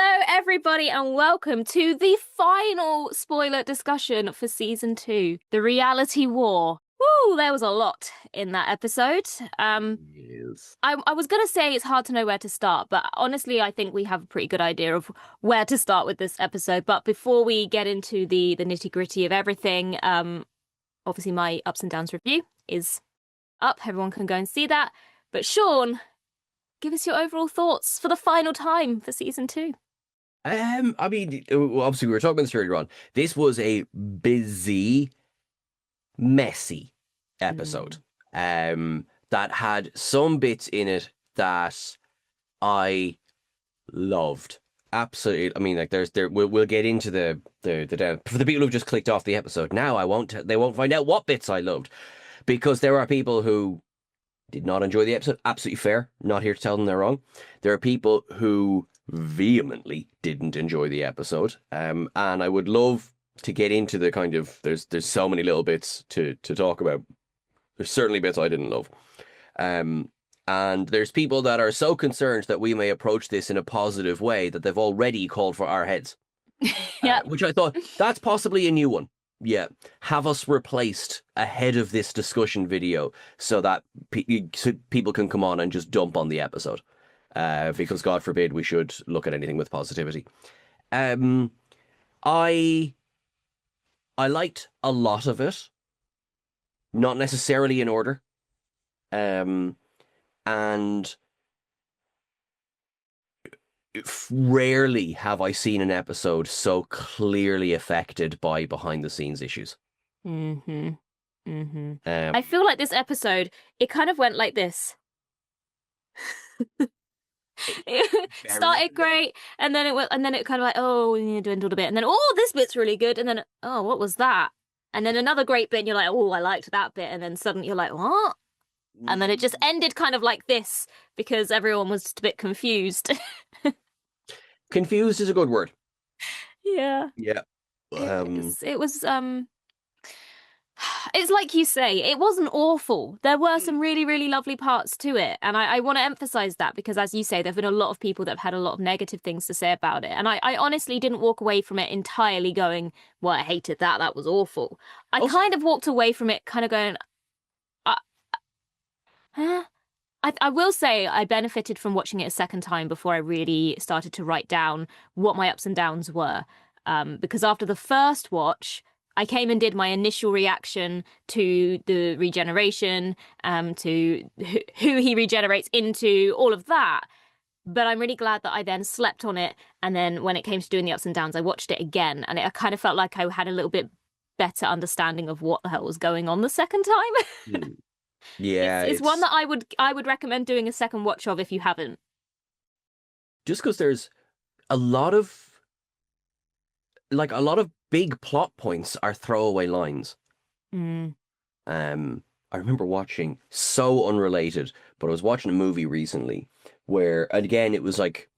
Hello, everybody, and welcome to the final spoiler discussion for season 2, the reality war. Woo, there was a lot in that episode. Yes. I was going to say it's hard to know where to start, but honestly, I think we have a pretty good idea of where to start with this episode. But before we get into the nitty-gritty of everything, obviously my ups and downs review is up. Everyone can go and see that. But Seán, give us your overall thoughts for the final time for season 2. I mean, obviously we were talking about this earlier on. This was a busy, messy episode. That had some bits in it that I loved. Absolutely. I mean, like we'll get into the for the people who've just clicked off the episode now. They won't find out what bits I loved, because there are people who did not enjoy the episode. Absolutely fair. Not here to tell them they're wrong. There are people who vehemently didn't enjoy the episode. And I would love to get into the kind of there's so many little bits to talk about. There's certainly bits I didn't love. And there's people that are so concerned that we may approach this in a positive way that they've already called for our heads. Yeah. Which I thought, that's possibly a new one. Yeah. Have us replaced ahead of this discussion video so that people can come on and just dump on the episode. Because God forbid we should look at anything with positivity. I liked a lot of it. Not necessarily in order. And rarely have I seen an episode so clearly affected by behind-the-scenes issues. I feel like this episode, it kind of went like this. It started great, and then it kind of like, oh, you dwindled a bit, and then this bit's really good, and then what was that? And then another great bit, and you're like, oh, I liked that bit, and then suddenly you're like, what? And then it just ended kind of like this because everyone was just a bit confused. Confused is a good word. Yeah. Yeah. It was it's like you say, it wasn't awful. There were some really, really lovely parts to it. And I want to emphasize that because, as you say, there have been a lot of people that have had a lot of negative things to say about it. And I honestly didn't walk away from it entirely going, well, I hated that. That was awful. I kind of walked away from it kind of going, I will say I benefited from watching it a second time before I really started to write down what my ups and downs were. Because after the first watch, I came and did my initial reaction to the regeneration, to who he regenerates into, all of that. But I'm really glad that I then slept on it. And then when it came to doing the ups and downs, I watched it again. And it kind of felt like I had a little bit better understanding of what the hell was going on the second time. Yeah. It's one that I would recommend doing a second watch of if you haven't. Just because there's a lot of big plot points are throwaway lines. I remember watching, so unrelated, but I was watching a movie recently where, again, it was like,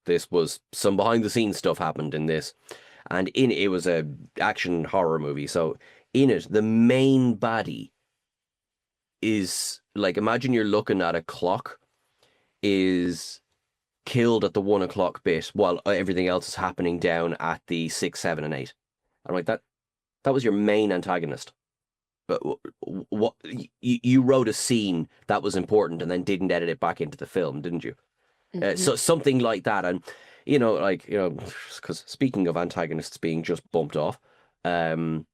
this was some behind the scenes stuff happened in this. And in it was a action horror movie. So in it, the main baddie is like, imagine you're looking at a clock, is killed at the 1 o'clock bit while everything else is happening down at the 6, 7, and 8. I'm like, that was your main antagonist. But what you wrote a scene that was important and then didn't edit it back into the film, didn't you? So something like that. And because speaking of antagonists being just bumped off, is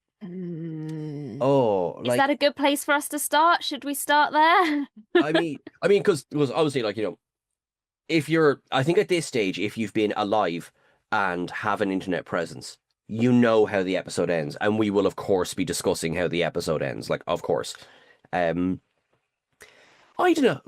that a good place for us to start? Should we start there? I mean, because obviously, I think at this stage, if you've been alive and have an internet presence, you know how the episode ends, and we will of course be discussing how the episode ends, of course. I don't know,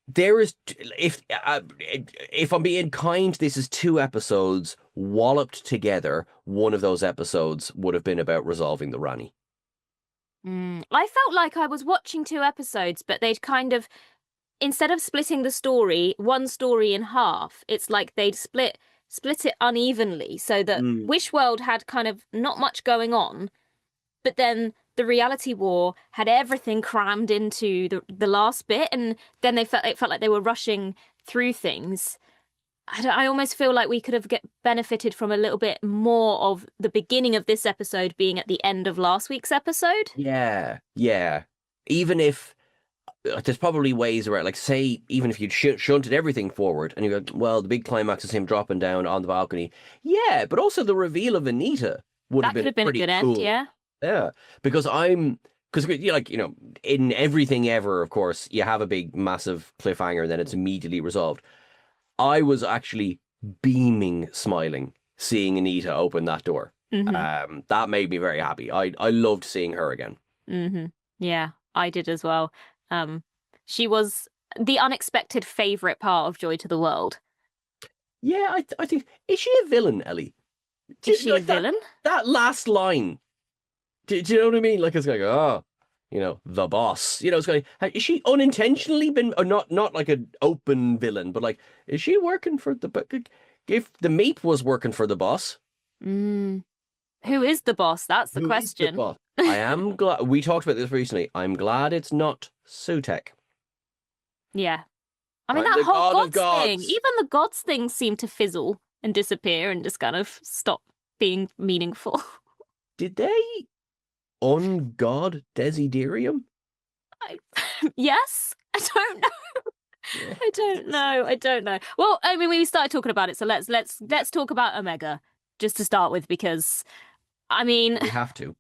there is, if I'm being kind, this is 2 episodes walloped together. One of those episodes would have been about resolving the Rani. I felt like I was watching 2 episodes, but they'd kind of, instead of splitting the story, one story in half, it's like they'd split it unevenly so that Wishworld had kind of not much going on, but then the reality war had everything crammed into the last bit, and then it felt like they were rushing through things. I almost feel like we could have benefited from a little bit more of the beginning of this episode being at the end of last week's episode. Yeah, yeah. Even if there's probably ways around, like, say, even if you'd shunted everything forward and you go, well, the big climax is him dropping down on the balcony. Yeah, but also the reveal of Anita would have That could been have been a pretty good end, cool. yeah. Yeah, because like, in everything ever, of course, you have a big, massive cliffhanger and then it's immediately resolved. I was actually beaming, smiling, seeing Anita open that door. That made me very happy. I loved seeing her again. Yeah, I did as well. She was the unexpected favorite part of Joy to the World. Yeah, I think, is she a villain, Ellie? Is she a villain? That last line. Do you know what I mean? Like, it's like, oh, the boss. It's like, is she unintentionally been, or not like an open villain, but like, is she working for if the Meep was working for the boss? Who is the boss? That's the question. Is the boss? I am glad, we talked about this recently. I'm glad it's not Sutek. Yeah. I mean, I'm that the whole god of gods thing, gods. even the gods thing seemed to fizzle and disappear and just kind of stop being meaningful. Did they ungod Desiderium? Yes? I don't know. I don't know. Well, I mean, we started talking about it, so let's talk about Omega just to start with, because I mean, we have to.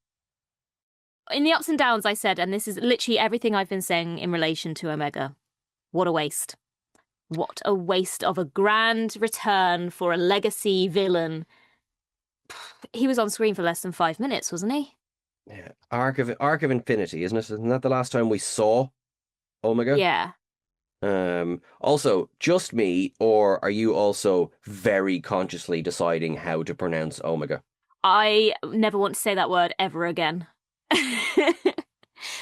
In the ups and downs, I said, and this is literally everything I've been saying in relation to Omega. What a waste. What a waste of a grand return for a legacy villain. He was on screen for less than 5 minutes, wasn't he? Yeah. Arc of Infinity, isn't it? Isn't that the last time we saw Omega? Yeah. Also, just me, or are you also very consciously deciding how to pronounce Omega? I never want to say that word ever again.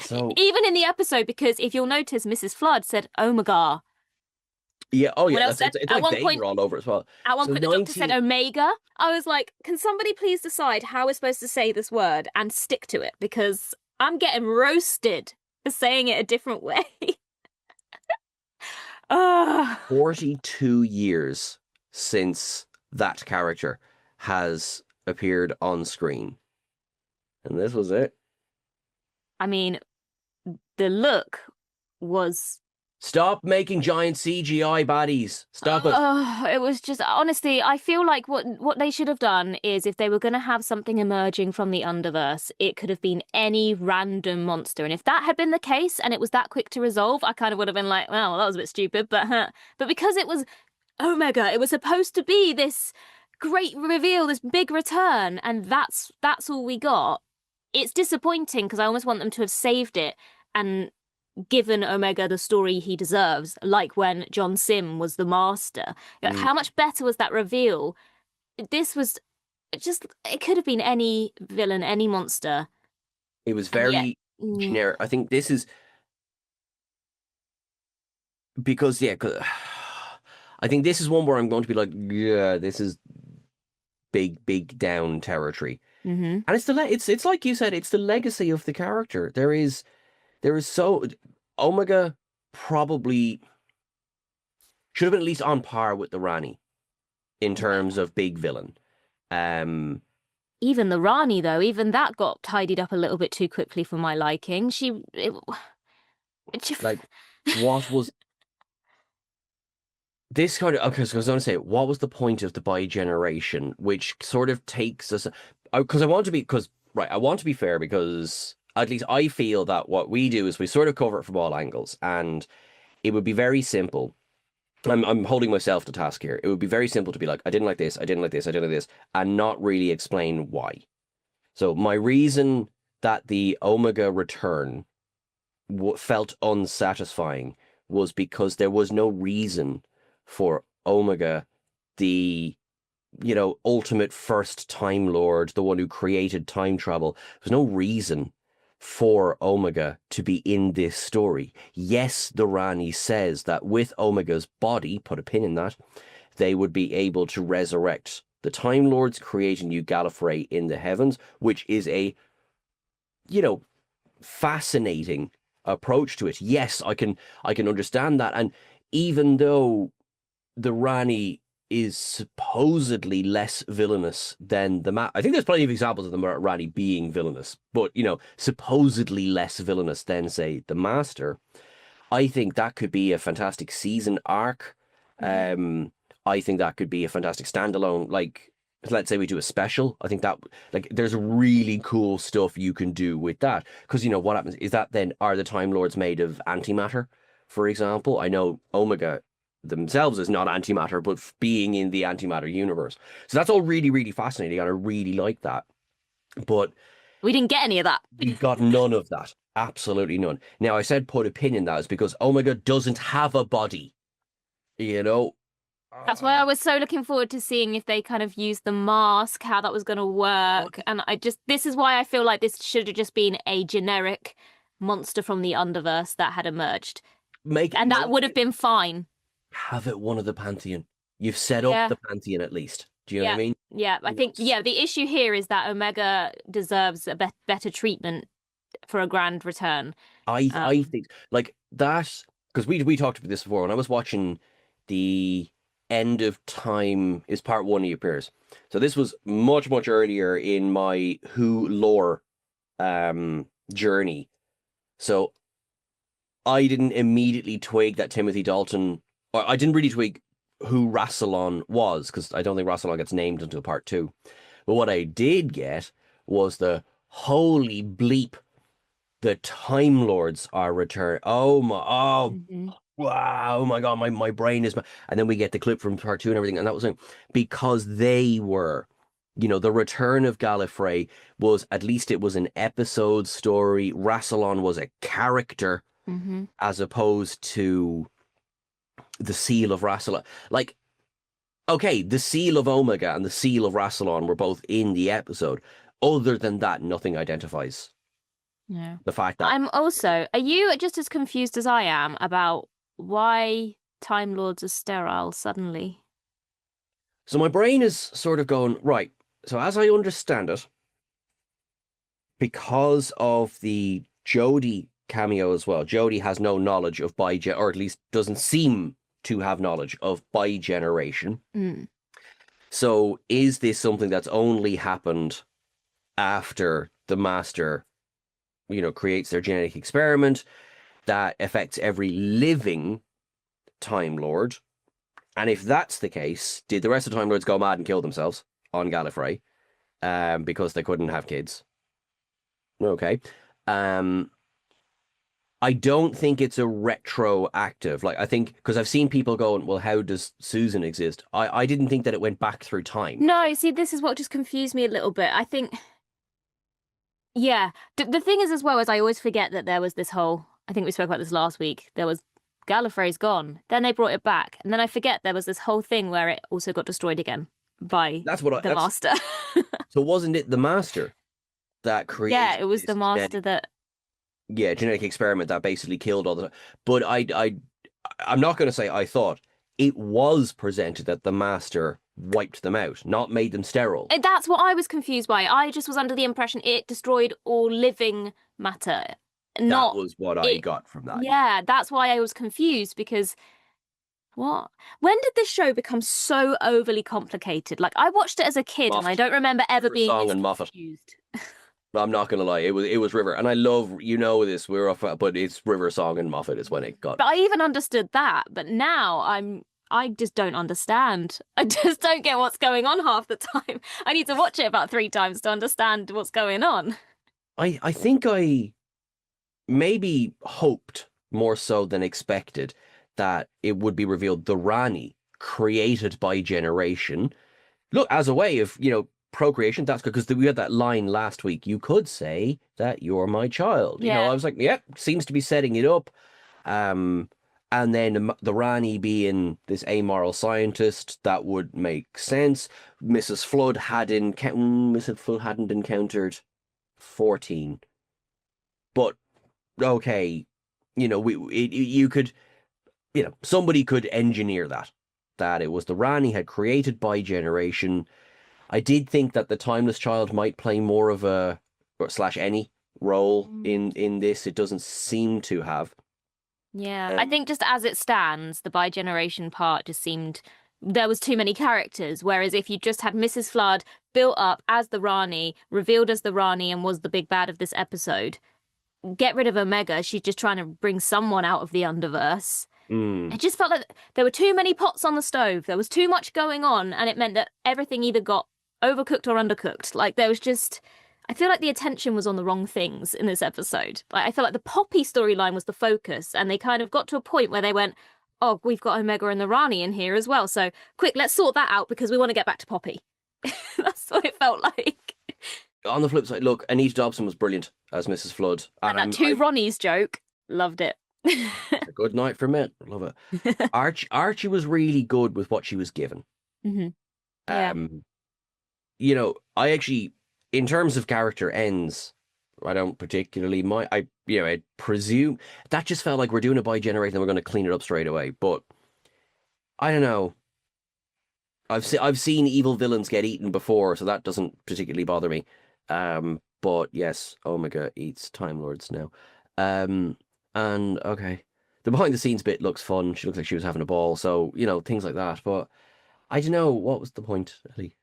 So even in the episode, because if you'll notice, Mrs. Flood said Omega. Yeah, oh yeah, it's like they point, were all over as well. At one point, the doctor said Omega. I was like, can somebody please decide how we're supposed to say this word and stick to it? Because I'm getting roasted for saying it a different way. 42 years since that character has appeared on screen. And this was it. I mean, the look was... Stop making giant CGI baddies. Stop it. It was just, honestly, I feel like what they should have done is, if they were going to have something emerging from the Underverse, it could have been any random monster. And if that had been the case and it was that quick to resolve, I kind of would have been like, well, that was a bit stupid. But because it was Omega, it was supposed to be this great reveal, this big return, and that's all we got. It's disappointing because I almost want them to have saved it and given Omega the story he deserves, like when John Sim was the master. How much better was that reveal? This was just, it could have been any villain, any monster. It was very generic. I think this is because, I think this is one where I'm going to be like, yeah, this is big down territory. And it's like you said, it's the legacy of the character. There is so Omega probably should have been at least on par with the Rani in terms of big villain. Even the Rani, though, even that got tidied up a little bit too quickly for my liking. Like, what was this kind of... Okay, so I was going to say, what was the point of the bi-generation, which sort of takes us... Because I want to be fair, because at least I feel that what we do is we sort of cover it from all angles, and it would be very simple. I'm holding myself to task here. It would be very simple to be like, I didn't like this, I didn't like this, I didn't like this, and not really explain why. So my reason that the Omega return felt unsatisfying was because there was no reason for Omega, the ultimate first Time Lord, the one who created time travel. There's no reason for Omega to be in this story. Yes, the Rani says that with Omega's body, put a pin in that, they would be able to resurrect the Time Lords, create a new Gallifrey in the heavens, which is a, fascinating approach to it. Yes, I can understand that. And even though the Rani, is supposedly less villainous than the I think there's plenty of examples of the Rani being villainous, but supposedly less villainous than, say, the Master. I think that could be a fantastic season arc. I think that could be a fantastic standalone. Like, let's say we do a special. I think that there's really cool stuff you can do with that, because what happens is that then are the Time Lords made of antimatter, for example? I know Omega themselves is not antimatter, but being in the antimatter universe. So that's all really, really fascinating, and I really like that. But we didn't get any of that. We got none of that. Absolutely none. Now, I said put a pin in that is because Omega doesn't have a body. That's why I was so looking forward to seeing if they kind of used the mask, how that was going to work. And this is why I feel like this should have just been a generic monster from the Underverse that had emerged. That would have been fine. Have it one of the Pantheon. You've set up the Pantheon at least. Do you know what I mean? Yeah, I think, the issue here is that Omega deserves a better treatment for a grand return. I think, like, that, because we talked about this before, when I was watching the End of Time is part 1 he appears. So this was much, much earlier in my Who lore journey. So I didn't immediately twig that Timothy Dalton, or I didn't really twig who Rassilon was, because I don't think Rassilon gets named until part 2. But what I did get was the holy bleep, the Time Lords are returned. Oh my, wow, oh my God, my brain is... And then we get the clip from part 2 and everything, and that was because they were, the return of Gallifrey was, at least it was an episode story. Rassilon was a character, as opposed to the seal of Rassilon. Like, okay, the seal of Omega and the seal of Rassilon were both in the episode. Other than that, nothing identifies. Yeah. The fact that... are you just as confused as I am about why Time Lords are sterile suddenly? So my brain is sort of going, right, so as I understand it, because of the Jodie cameo as well, Jodie has no knowledge of or at least doesn't seem to have knowledge of bi-generation. So is this something that's only happened after the Master, creates their genetic experiment that affects every living Time Lord? And if that's the case, did the rest of the Time Lords go mad and kill themselves on Gallifrey because they couldn't have kids? Okay. I don't think it's a retroactive. Like, I think, because I've seen people going, well, how does Susan exist? I didn't think that it went back through time. No, see, this is what just confused me a little bit. I think, the thing is, as well, as I always forget that there was this whole, I think we spoke about this last week, there was Gallifrey's gone, then they brought it back, and then I forget there was this whole thing where it also got destroyed again by the Master. So wasn't it the Master that created... Yeah, it was the Master that... Yeah, genetic experiment that basically killed all the... But I'm not going to say I thought. It was presented that the Master wiped them out, not made them sterile. That's what I was confused by. I just was under the impression it destroyed all living matter. That was what I got from that. Yeah, that's why I was confused, because... What? When did this show become so overly complicated? Like, I watched it as a kid, and I don't remember ever being confused. I'm not gonna lie, it was River, and I love, this, we're off, but it's River, Song, and Moffat is when it got. But I even understood that, but now I just don't understand. I just don't get what's going on half the time. I need to watch it about 3 times to understand what's going on. I think I maybe hoped more so than expected that it would be revealed the Rani created by generation. Look, as a way of, procreation, that's good, because we had that line last week, you could say that you're my child. I was like, seems to be setting it up. And then the Rani being this amoral scientist, that would make sense. Mrs. Flood hadn't encountered 14. But, okay, you could, somebody could engineer that it was the Rani had created by generation. I did think that the Timeless Child might play more of a / any role in this. It doesn't seem to have. Yeah, I think just as it stands, the bi-generation part just seemed there was too many characters. Whereas if you just had Mrs. Flood built up as the Rani, revealed as the Rani, and was the big bad of this episode, get rid of Omega. She's just trying to bring someone out of the Underverse. It just felt like there were too many pots on the stove. There was too much going on, and it meant that everything either got overcooked or undercooked. Like, there was just... I feel like the attention was on the wrong things in this episode. Like, I feel like the Poppy storyline was the focus, and they kind of got to a point where they went, oh, we've got Omega and the Rani in here as well, so quick, let's sort that out because we want to get back to Poppy. That's what it felt like. On the flip side, look, Anita Dobson was brilliant as Mrs. Flood. And that two Ronnies joke, loved it. A good night for men. Love it. Archie was really good with what she was given. Mm-hmm. Yeah. You know, I actually, in terms of character ends, I don't particularly mind. I presume that just felt like we're doing it by generating and we're going to clean it up straight away. But I don't know. I've seen evil villains get eaten before, so that doesn't particularly bother me. But yes, Omega eats Time Lords now. And okay, the behind the scenes bit looks fun. She looks like she was having a ball. So, you know, things like that. But I don't know. What was the point, Ellie?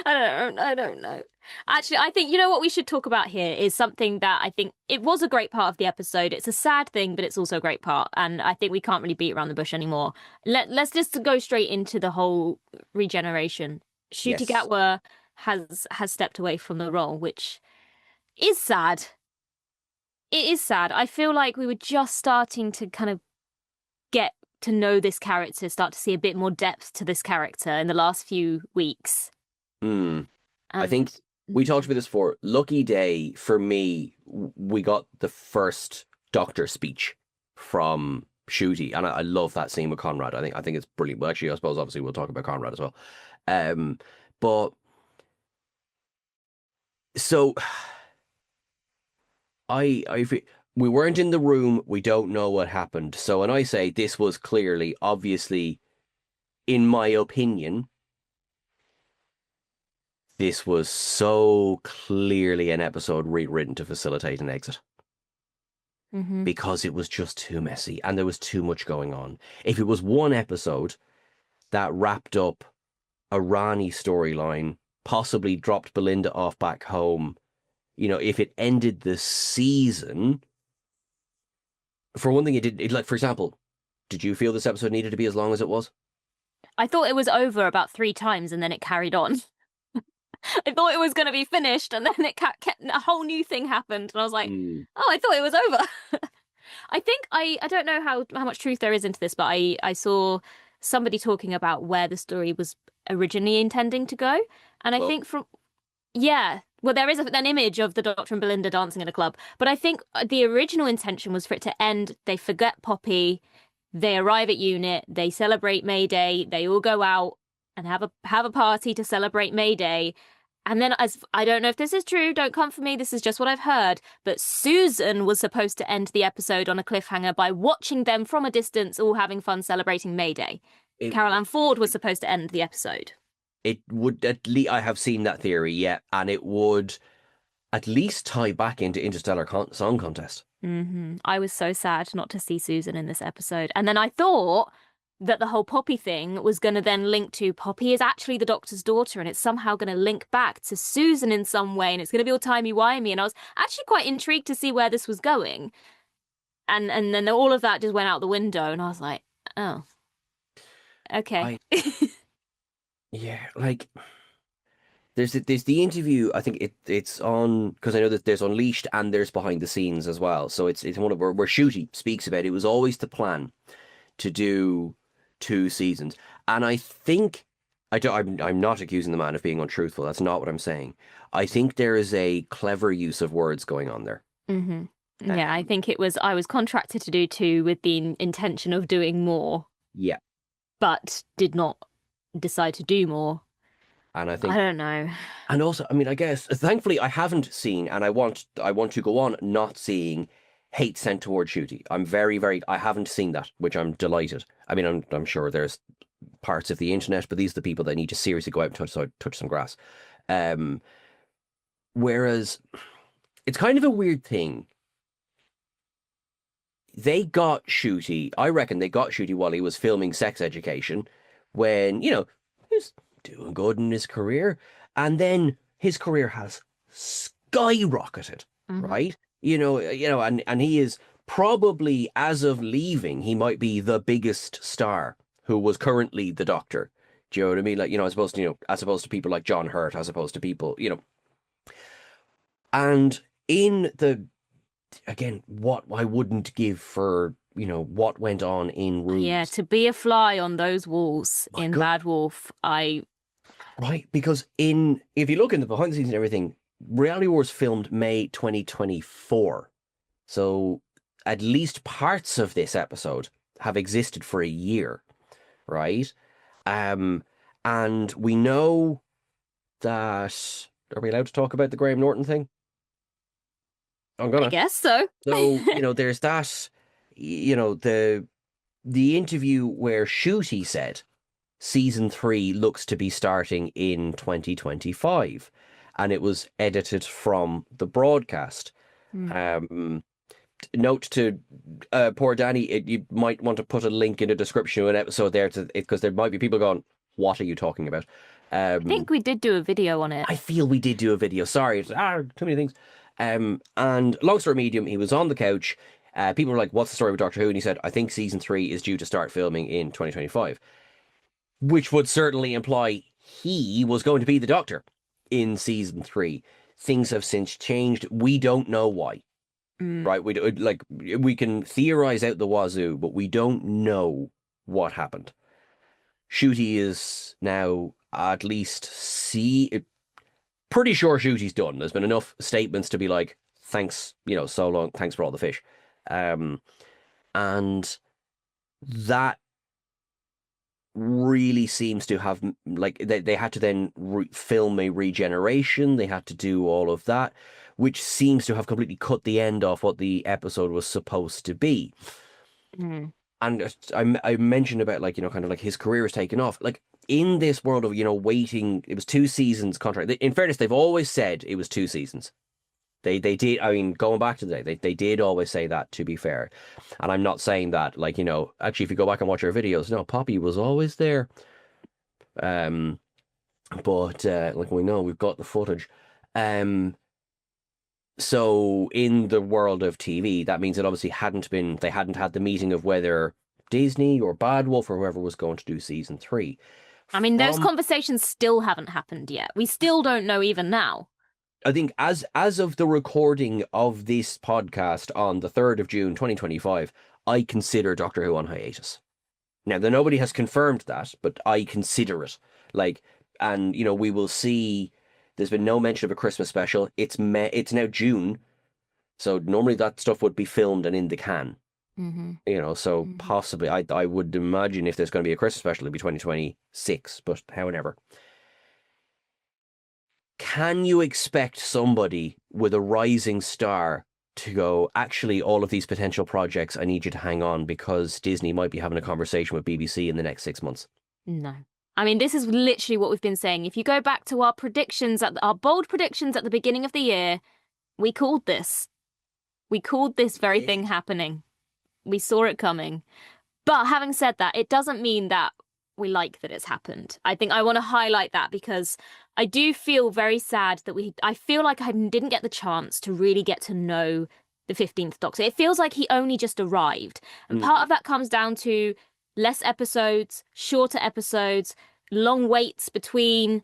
I don't know. Actually, I think, you know what we should talk about here is something that I think it was a great part of the episode. It's a sad thing, but it's also a great part. And I think we can't really beat around the bush anymore. Let's just go straight into the whole regeneration. Ncuti Gatwa'a has stepped away from the role, which is sad. It is sad. I feel like we were just starting to kind of get to know this character, start to see a bit more depth to this character in the last few weeks. I think we talked about this before. Lucky day for me, we got the first Doctor speech from Ncuti, and I love that scene with Conrad. I think it's brilliant. Well, actually, I suppose obviously we'll talk about Conrad as well. But so we weren't in the room. We don't know what happened. So when I say this was clearly, obviously, in my opinion, this was so clearly an episode rewritten to facilitate an exit. Because it was just too messy and there was too much going on. If it was one episode that wrapped up a Rani storyline, possibly dropped Belinda off back home, you know, if it ended the season, for one thing, it did. Like, for example, did you feel this episode needed to be as long as it was? I thought it was over about 3 times and then it carried on. I thought it was going to be finished, and then it kept a whole new thing happened, and I was like, oh, I thought it was over. I think I don't know how much truth there is into this, but I saw somebody talking about where the story was originally intending to go, and I think well, there is an image of the Doctor and Belinda dancing in a club, but I think the original intention was for it to end. They forget Poppy, they arrive at Unit, they celebrate May Day, they all go out and have a party to celebrate May Day. And then, as I don't know if this is true, don't come for me, this is just what I've heard, but Susan was supposed to end the episode on a cliffhanger by watching them from a distance all having fun celebrating May Day. Carol Ann Ford was supposed to end the episode. It would, at least, I have seen that theory, yeah, and it would at least tie back into Interstellar Song Contest. I was so sad not to see Susan in this episode. And then I thought that the whole Poppy thing was going to then link to Poppy is actually the Doctor's daughter, and it's somehow going to link back to Susan in some way, and it's going to be all timey-wimey, and I was actually quite intrigued to see where this was going. And then all of that just went out the window, and I was like, oh, okay. Yeah, like, there's the interview, I think it's on, because I know that there's Unleashed and there's Behind the Scenes as well, so it's one of where Ncuti speaks about it was always the plan to do 2 seasons. And I think, I'm not accusing the man of being untruthful. That's not what I'm saying. I think there is a clever use of words going on there. Yeah, I think I was contracted to do 2 with the intention of doing more. Yeah. But did not decide to do more. And I think, I don't know. And also, I mean, I guess, thankfully, I haven't seen, and I want to go on not seeing hate sent towards Ncuti. I'm I haven't seen that, which I'm delighted. I mean, I'm sure there's parts of the internet, but these are the people that need to seriously go out and touch some grass. Whereas, it's kind of a weird thing. they got Ncuti. I reckon they got Ncuti while he was filming Sex Education, when he was doing good in his career, and then his career has skyrocketed, right? And he is probably, as of leaving, he might be the biggest star who was currently the Doctor. Do you know what I mean? Like, as opposed to people like John Hurt, as opposed to people, and in the, again, what I wouldn't give for, what went on in rooms. Yeah, to be a fly on those walls in God. Bad Wolf, Right, because if you look in the behind the scenes and everything, Reality Wars filmed May 2024. So at least parts of this episode have existed for a year, right? And we know that, are we allowed to talk about the Graham Norton thing? I guess so. So, there's that, the interview where Ncuti said season 3 looks to be starting in 2025, and it was edited from the broadcast. Note to poor Danny, you might want to put a link in the description of an episode there, because there might be people going, what are you talking about? I think we did do a video on it. I feel we did do a video. Sorry, too many things. And long story medium, he was on the couch. People were like, what's the story with Doctor Who? And he said, I think season 3 is due to start filming in 2025, which would certainly imply he was going to be the Doctor in season 3. Things have since changed. We don't know why. Right? We can theorize out the wazoo, but we don't know what happened. Ncuti is now at least pretty sure Ncuti's done. There's been enough statements to be like, thanks, so long, thanks for all the fish. And that really seems to have, like, they had to then film a regeneration. They had to do all of that, which seems to have completely cut the end off what the episode was supposed to be. And I mentioned about, like, kind of like his career is taken off. Like, in this world of, waiting, it was 2 seasons contract. In fairness, they've always said it was 2 seasons. They did, I mean, going back to the day, they did always say that, to be fair. And I'm not saying that, like, actually, if you go back and watch our videos, no, Poppy was always there. But, like we know, we've got the footage. So in the world of TV, that means it obviously they hadn't had the meeting of whether Disney or Bad Wolf or whoever was going to do season 3. I mean, those conversations still haven't happened yet. We still don't know even now. I think as of the recording of this podcast on the 3rd of June, 2025, I consider Doctor Who on hiatus. Now, nobody has confirmed that, but I consider it. Like, and, we will see, there's been no mention of a Christmas special. It's now June, so normally that stuff would be filmed and in the can. So possibly, I would imagine if there's going to be a Christmas special, it'll be 2026, but however. Can you expect somebody with a rising star to go, actually, all of these potential projects, I need you to hang on because Disney might be having a conversation with BBC in the next 6 months? No. I mean, this is literally what we've been saying. If you go back to our predictions, our bold predictions at the beginning of the year, we called this. We called this very thing happening. We saw it coming. But having said that, it doesn't mean that we like that it's happened. I think I want to highlight that because I do feel very sad that I feel like I didn't get the chance to really get to know the 15th Doctor. It feels like he only just arrived. And part of that comes down to less episodes, shorter episodes, long waits between.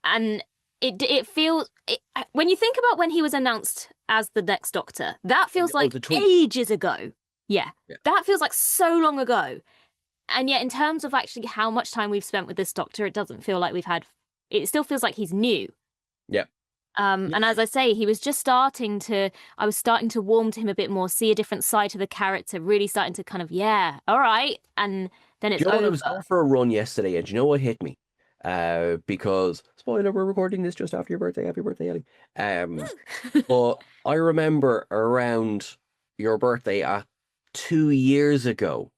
And it feels, when you think about when he was announced as the next Doctor, that feels like ages ago. Yeah, that feels like so long ago. And yet in terms of actually how much time we've spent with this Doctor, it doesn't feel like it still feels like he's new. Yeah. And as I say, I was starting to warm to him a bit more, see a different side to the character, really starting to kind of, all right. And then it's over. I was out for a run yesterday, and do you know what hit me? Because, spoiler, we're recording this just after your birthday. Happy birthday, Ellie. But I remember around your birthday 2 years ago,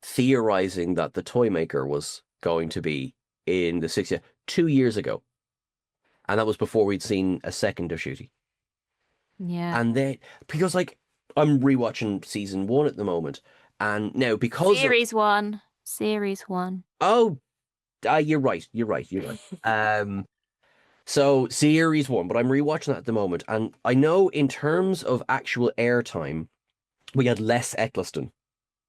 theorizing that the Toymaker was going to be in the 60th, 2 years ago. And that was before we'd seen a second of Ncuti. Yeah. And then, because, like, I'm rewatching season 1 at the moment, and now because of Series 1. oh, you're right, you're right. So series 1, but I'm rewatching that at the moment, and I know in terms of actual airtime, we had less Eccleston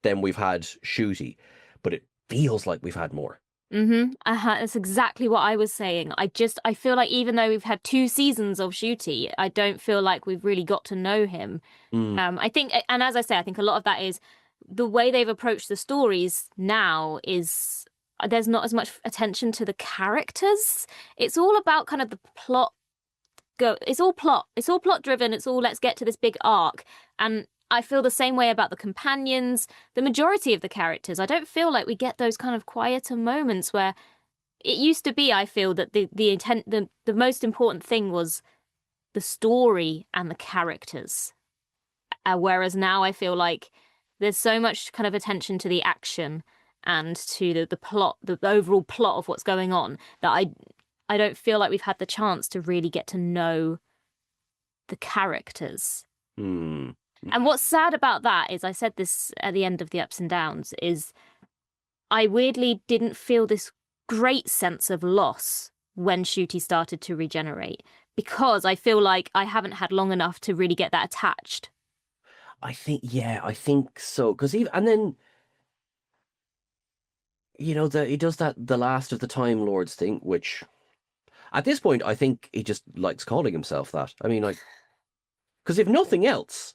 than we've had Ncuti, but it feels like we've had more. That's exactly what I was saying. I feel like even though we've had 2 seasons of Ncuti, I don't feel like we've really got to know him. I think, and as I say, I think a lot of that is the way they've approached the stories now is there's not as much attention to the characters. It's all about kind of the plot. It's all plot. It's all plot driven. It's all let's get to this big arc. And I feel the same way about the companions, the majority of the characters. I don't feel like we get those kind of quieter moments where it used to be, I feel that the most important thing was the story and the characters. Whereas now I feel like there's so much kind of attention to the action and to the plot, the overall plot of what's going on, that I don't feel like we've had the chance to really get to know the characters. Mm. And what's sad about that is, I said this at the end of the ups and downs, is I weirdly didn't feel this great sense of loss when Ncuti started to regenerate, because I feel like I haven't had long enough to really get that attached. I think so. Because even and then he does that the last of the Time Lords thing, which at this point I think he just likes calling himself that. I mean, like, because if nothing else,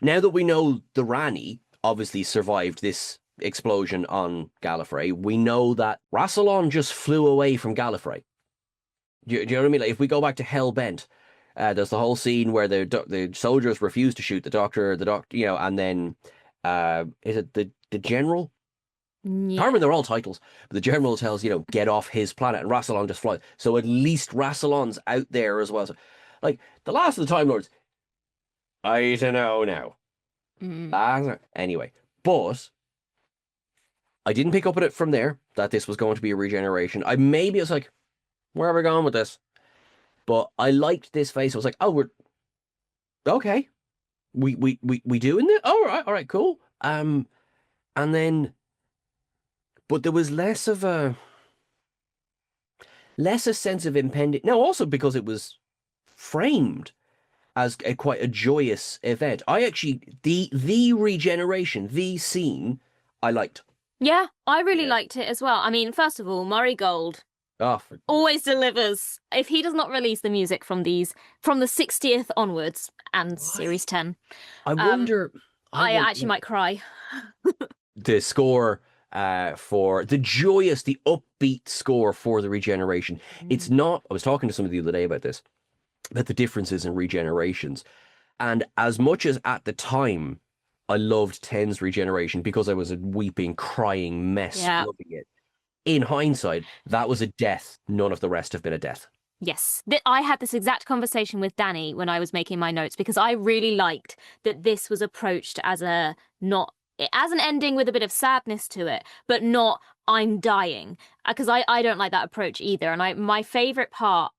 now that we know the Rani obviously survived this explosion on Gallifrey, we know that Rassilon just flew away from Gallifrey. Do you know what I mean? Like, if we go back to Hellbent, there's the whole scene where the soldiers refuse to shoot the doctor, and then is it the general? I Yeah. remember they're all titles, but the general tells, get off his planet, and Rassilon just flies. So at least Rassilon's out there as well. So, like, the last of the Time Lords, I don't know now. Anyway, but I didn't pick up on it from there that this was going to be a regeneration. Maybe it was like, where are we going with this? But I liked this face. I was like, oh, we're okay. We doing it? All right, cool. And then, but there was less a sense of impending. No, also because it was framed as quite a joyous event. I actually the regeneration, the scene, I liked. Yeah, I really liked it as well. I mean, first of all, Murray Gold always delivers. If he does not release the music from the 60th onwards and Series 10, I wonder. I actually might cry. The score for the upbeat score for the regeneration. It's not. I was talking to somebody the other day about this, about the differences in regenerations, and as much as at the time I loved 10's regeneration because I was a weeping, crying mess loving it. In hindsight, that was a death. None of the rest have been a death. Yes. I had this exact conversation with Danny when I was making my notes, because I really liked that this was approached as an ending with a bit of sadness to it, but not I'm dying. Because I don't like that approach either. And my favourite part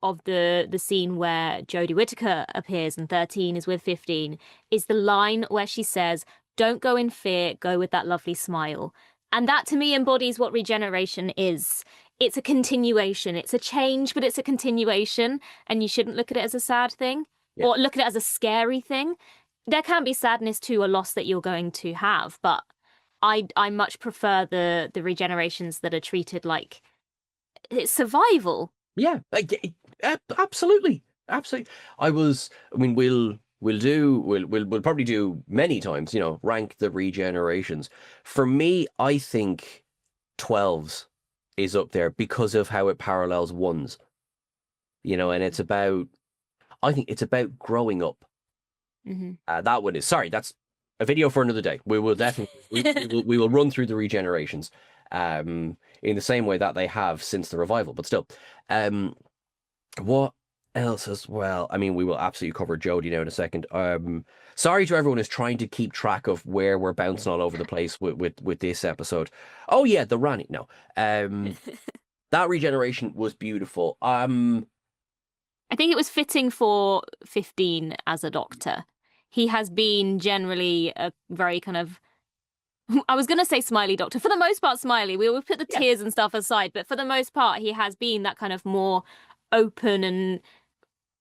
of the scene where Jodie Whittaker appears and 13 is with 15 is the line where she says, "Don't go in fear, go with that lovely smile." And that to me embodies what regeneration is. It's a continuation. It's a change, but it's a continuation. And you shouldn't look at it as a sad thing or look at it as a scary thing. There can be sadness to a loss that you're going to have, but I much prefer the regenerations that are treated like it's survival. Yeah, absolutely. Absolutely. We'll probably do many times, rank the regenerations. For me, I think 12's is up there because of how it parallels 1's. And I think it's about growing up. That one is, sorry, that's a video for another day. We will definitely, we will run through the regenerations in the same way that they have since the revival, but still. What else as well? I mean, we will absolutely cover Jodie now in a second. Sorry to everyone who's trying to keep track of where we're bouncing all over the place with this episode. Oh yeah, the Rani. No, that regeneration was beautiful. I think it was fitting for 15 as a doctor. he has been generally a very kind of, I was going to say smiley doctor. For the most part, smiley. We always put the tears and stuff aside, but for the most part, he has been that kind of more open and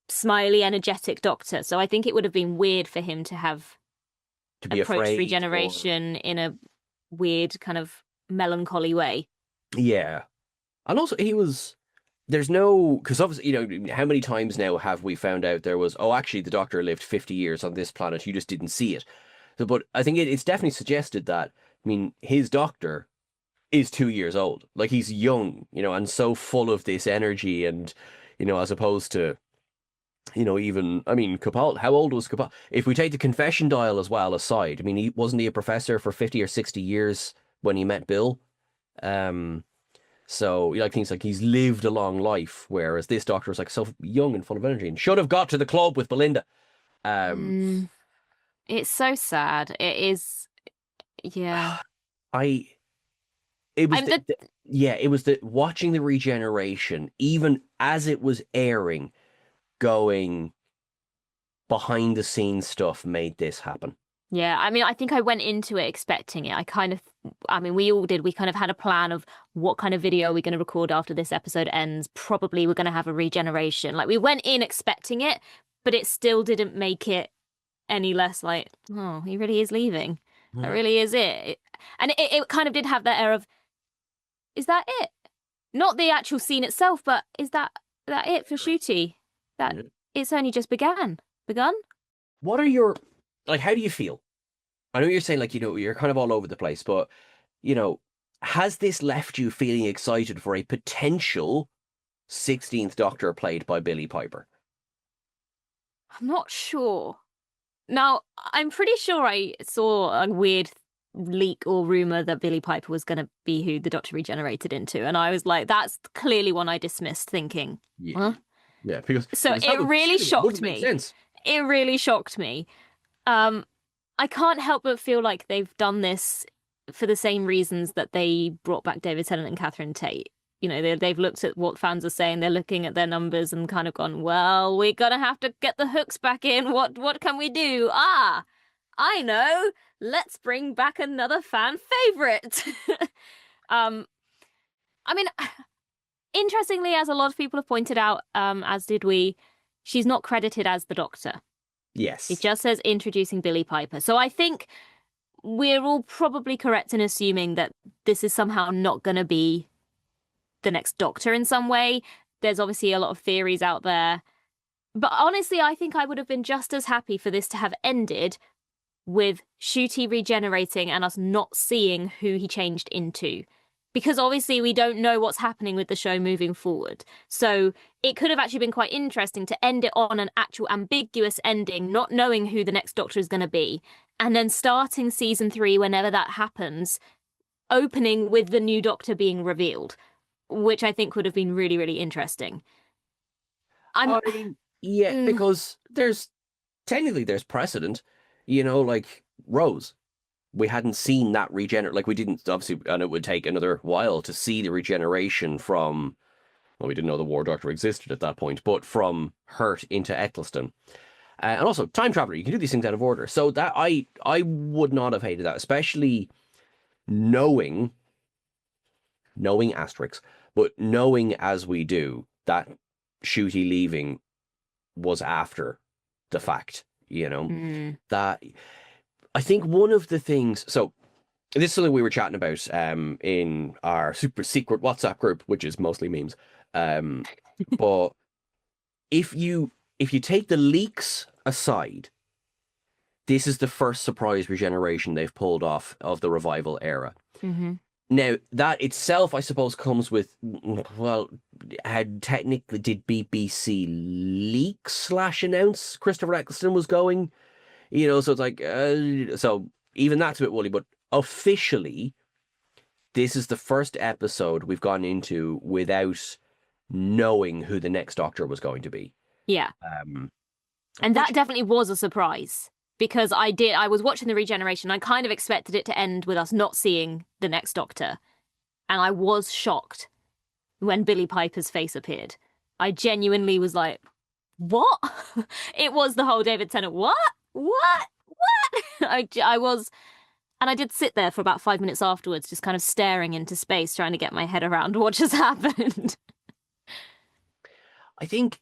smiley, energetic doctor. So I think it would have been weird for him to have To be approached afraid regeneration in a weird kind of melancholy way. Yeah. And also, there's no, because obviously, how many times now have we found out there was, oh, actually, the Doctor lived 50 years on this planet, you just didn't see it. So, but I think it's definitely suggested that, his Doctor is 2 years old. Like, he's young, and so full of this energy and, as opposed to, even, Capaldi, how old was Capaldi? If we take the confession dial as well aside, wasn't he a professor for 50 or 60 years when he met Bill? So like things like he's lived a long life, whereas this Doctor is like so young and full of energy and should have got to the club with Belinda. It's so sad. It is, yeah. It was watching the regeneration, even as it was airing, going behind the scenes stuff made this happen. Yeah, I think I went into it expecting it. We all did. We kind of had a plan of what kind of video we're going to record after this episode ends. Probably we're going to have a regeneration. Like, we went in expecting it, but it still didn't make it any less like, oh, he really is leaving. That really is it. And it kind of did have that air of, is that it? Not the actual scene itself, but is that it for Ncuti? That it's only just begun? What are your... how do you feel? I know you're saying, you're kind of all over the place, but, has this left you feeling excited for a potential 16th Doctor played by Billie Piper? I'm not sure. Now, I'm pretty sure I saw a weird leak or rumour that Billie Piper was going to be who the Doctor regenerated into, and I was like, that's clearly one I dismissed, thinking, huh? Yeah, because... So it really shocked me. It really shocked me. I can't help but feel like they've done this for the same reasons that they brought back David Tennant and Catherine Tate. They've looked at what fans are saying. They're looking at their numbers and kind of gone, well, we're going to have to get the hooks back in. What can we do? I know. Let's bring back another fan favourite. Interestingly, as a lot of people have pointed out, as did we, she's not credited as the Doctor. Yes. It just says introducing Billie Piper. So I think we're all probably correct in assuming that this is somehow not going to be the next Doctor in some way. There's obviously a lot of theories out there. But honestly, I think I would have been just as happy for this to have ended with Ncuti regenerating and us not seeing who he changed into. Because obviously we don't know what's happening with the show moving forward. So it could have actually been quite interesting to end it on an actual ambiguous ending, not knowing who the next Doctor is going to be. And then starting season 3, whenever that happens, opening with the new Doctor being revealed, which I think would have been really, really interesting. Because there's precedent, like Rose. We hadn't seen that regenerate, we didn't, obviously, and it would take another while to see the regeneration from, well, we didn't know the War Doctor existed at that point, but from Hurt into Eccleston. And also, time traveler, you can do these things out of order. So that I would not have hated that, especially knowing asterisks, but knowing as we do that Ncuti leaving was after the fact, that... I think one of the things, so this is something we were chatting about in our super secret WhatsApp group, which is mostly memes. But if you take the leaks aside, this is the first surprise regeneration they've pulled off of the revival era. Mm-hmm. Now, that itself, I suppose, comes with, well, had technically did BBC leak / announce Christopher Eccleston was going? So it's like, so even that's a bit woolly, but officially, this is the first episode we've gone into without knowing who the next Doctor was going to be. Yeah. And that definitely was a surprise, because I was watching the regeneration. I kind of expected it to end with us not seeing the next Doctor. And I was shocked when Billie Piper's face appeared. I genuinely was like, what? It was the whole David Tennant, what? what? I was, and I did sit there for about 5 minutes afterwards, just kind of staring into space, trying to get my head around what just happened. I think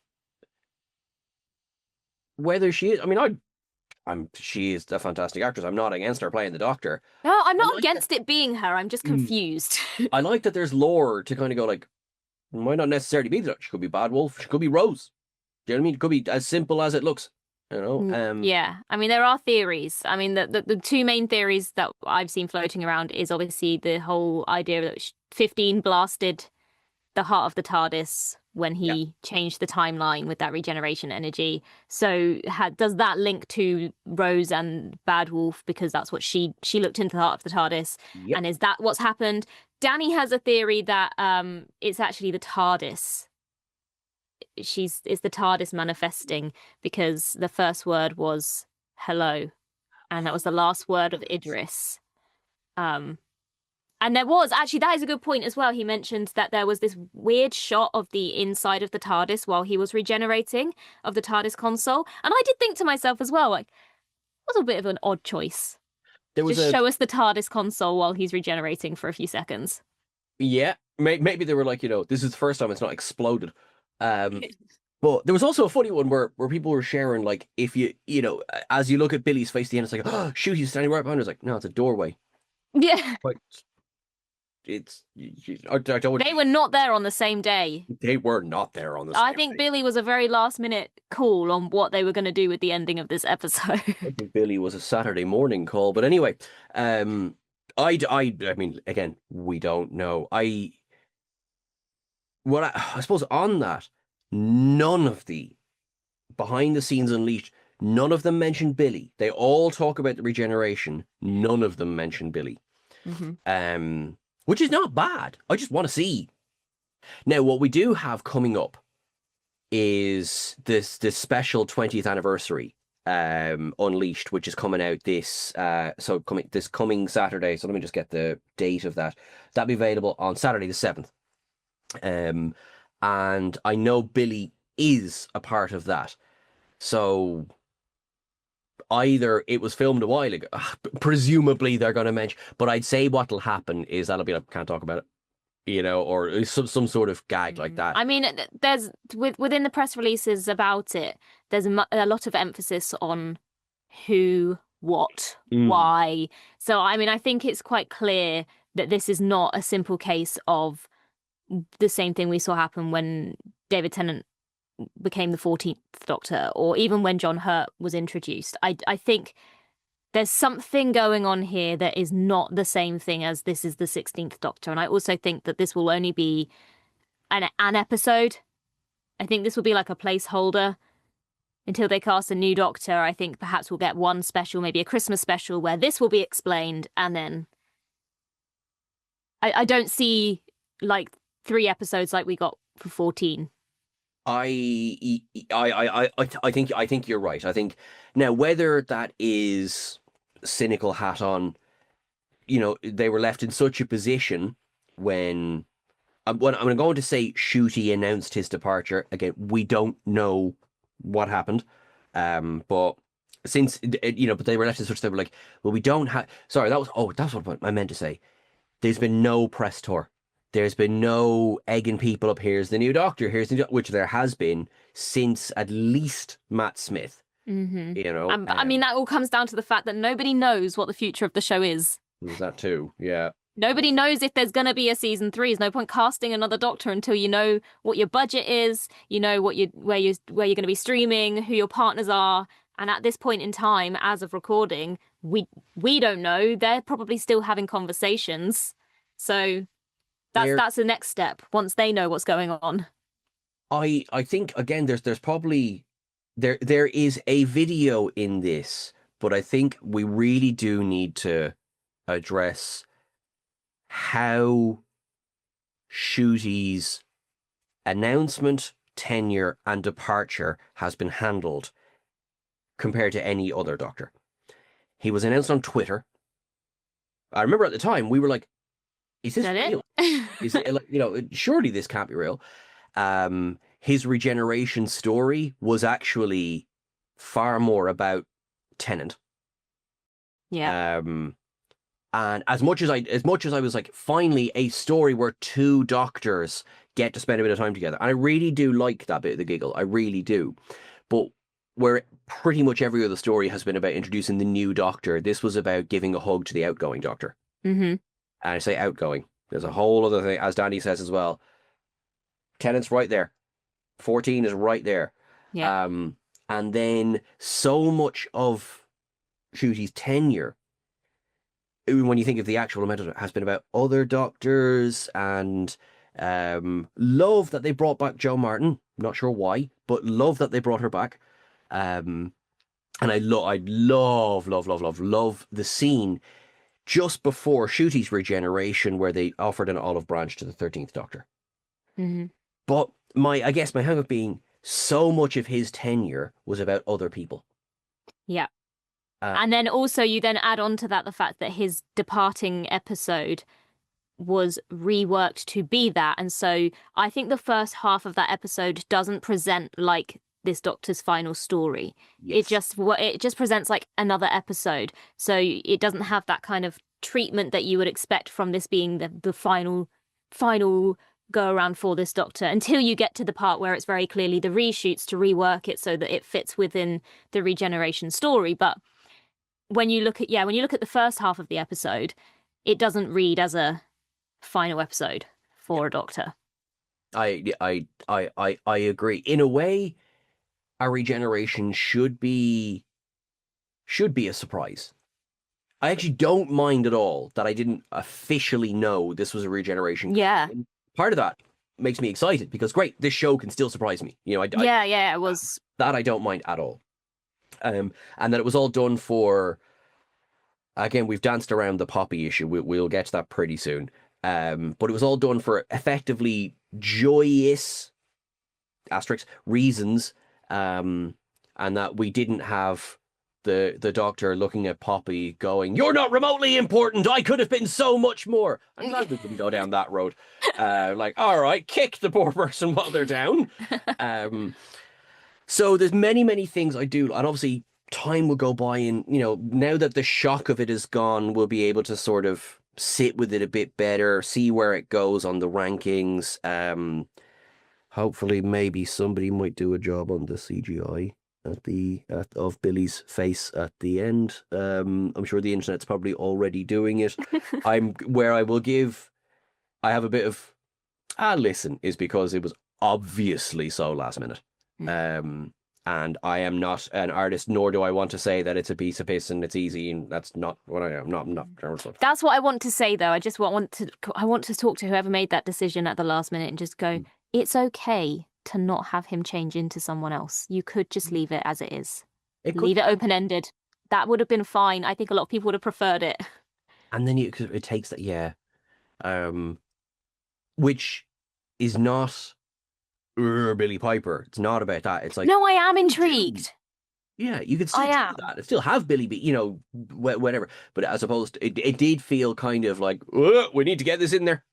whether she is, I mean, she is a fantastic actress. I'm not against her playing the Doctor. No, I'm I not like against it being her. I'm just confused. I like that there's lore to kind of go like, it might not necessarily be that. She could be Bad Wolf. She could be Rose. Do you know what I mean? It could be as simple as it looks. You know. Yeah, I mean there are theories. I mean the two main theories that I've seen floating around is obviously the whole idea that 15 blasted the heart of the TARDIS when he changed the timeline with that regeneration energy. So does that link to Rose and Bad Wolf, because that's what she looked into the heart of the TARDIS, and is that what's happened? Danny has a theory that it's actually the TARDIS. It's the TARDIS manifesting, because the first word was hello, and that was the last word of Idris. And there was actually, that is a good point as well. He mentioned that there was this weird shot of the inside of the TARDIS while he was regenerating, of the TARDIS console, and I did think to myself as well, like, that was a bit of an odd choice. Just show us the TARDIS console while he's regenerating for a few seconds. Yeah, maybe they were like, this is the first time it's not exploded. But there was also a funny one where people were sharing, like, if as you look at Billy's face at the end, it's like, oh, shoot, he's standing right behind her. It's like, no, it's a doorway. Yeah. Like, they were not there on the same day. They were not there on the same I think day. Billy was a very last minute call on what they were going to do with the ending of this episode. I think Billy was a Saturday morning call. But anyway, I mean, again, we don't know. I suppose on that, none of the behind the scenes Unleashed, none of them mentioned Billy. They all talk about the regeneration. None of them mentioned Billy. Mm-hmm. Which is not bad. I just want to see. Now, what we do have coming up is this special 20th anniversary Unleashed, which is coming out this coming Saturday. So let me just get the date of that. That'll be available on Saturday the 7th. And I know Billy is a part of that. So either it was filmed a while ago, presumably they're going to mention, but I'd say what'll happen is that'll be like, can't talk about it, or some sort of gag like that. I mean, there's within the press releases about it, there's a lot of emphasis on who, what, why. So, I mean, I think it's quite clear that this is not a simple case of the same thing we saw happen when David Tennant became the 14th Doctor, or even when John Hurt was introduced. I think there's something going on here that is not the same thing as this is the 16th Doctor. And I also think that this will only be an episode. I think this will be like a placeholder until they cast a new Doctor. I think perhaps we'll get one special, maybe a Christmas special, where this will be explained, and then I don't see like 3 episodes like we got for 14. I think you're right. I think now, whether that is cynical hat on, they were left in such a position when I'm going to say Ncuti announced his departure. Again, we don't know what happened, but since but they were left in such, they were like, well, we don't have. Sorry, that's what I meant to say. There's been no press tour. There's been no egging people up. Here's the new Doctor. Which there has been since at least Matt Smith. Mm-hmm. I mean, that all comes down to the fact that nobody knows what the future of the show is. There's that too, yeah. Nobody knows if there's going to be a season 3. There's no point casting another Doctor until you know what your budget is, where you're going to be streaming, who your partners are. And at this point in time, as of recording, we don't know. They're probably still having conversations. So that's the next step once they know what's going on. I think again there's probably there is a video in this, but I think we really do need to address how Ncuti's announcement, tenure, and departure has been handled compared to any other Doctor. He was announced on Twitter. I remember at the time we were like, is this real? Is it like, surely this can't be real. His regeneration story was actually far more about Tennant. Yeah. And as much as I was like, finally a story where two doctors get to spend a bit of time together, and I really do like that bit of the giggle, I really do. But where pretty much every other story has been about introducing the new doctor, this was about giving a hug to the outgoing doctor. Mm-hmm. And I say outgoing. There's a whole other thing, as Danny says as well. Tennant's right there. 14 is right there. Yeah. And then so much of Ncuti's tenure, when you think of the actual amount of it, has been about other doctors, and love that they brought back Jo Martin. Not sure why, but love that they brought her back. And I love the scene just before Ncuti's regeneration, where they offered an olive branch to the 13th Doctor. Mm-hmm. But I guess my hang-up being, so much of his tenure was about other people. Yeah. And then also you then add on to that the fact that his departing episode was reworked to be that. And so I think the first half of that episode doesn't present like this Doctor's final story. Yes. It just presents like another episode. So it doesn't have that kind of treatment that you would expect from this being the final go around for this Doctor, until you get to the part where it's very clearly the reshoots to rework it so that it fits within the regeneration story. But when you look at the first half of the episode, it doesn't read as a final episode for a Doctor. I agree. In a way, our regeneration should be a surprise. I actually don't mind at all that I didn't officially know this was a regeneration. Yeah. Part of that makes me excited, because great, this show can still surprise me. You know, it was that I don't mind at all. And that it was all done for. Again, we've danced around the Poppy issue. We'll get to that pretty soon. But it was all done for effectively joyous asterisk reasons, and that we didn't have the Doctor looking at Poppy going, "You're not remotely important. I could have been so much more." I'm glad we didn't go down that road. Like, all right, kick the poor person while they're down. So there's many things I do, and obviously time will go by, and now that the shock of it is gone, we'll be able to sort of sit with it a bit better, see where it goes on the rankings. Hopefully, maybe somebody might do a job on the CGI of Billy's face at the end. I'm sure the internet's probably already doing it. I have a bit of listen, is because it was obviously so last minute. And I am not an artist, nor do I want to say that it's a piece of piss and it's easy, and that's not what I am. Not. That's what I want to say, though. I want to talk to whoever made that decision at the last minute and just go, it's okay to not have him change into someone else. You could just leave it as it is. Leave it open-ended. That would have been fine. I think a lot of people would have preferred it. And then it takes that, which is not Billie Piper. It's not about that. It's like, no, I am intrigued. Yeah, you could still do that. It'd still have Billy be, whatever. But as opposed to, it did feel kind of like, we need to get this in there.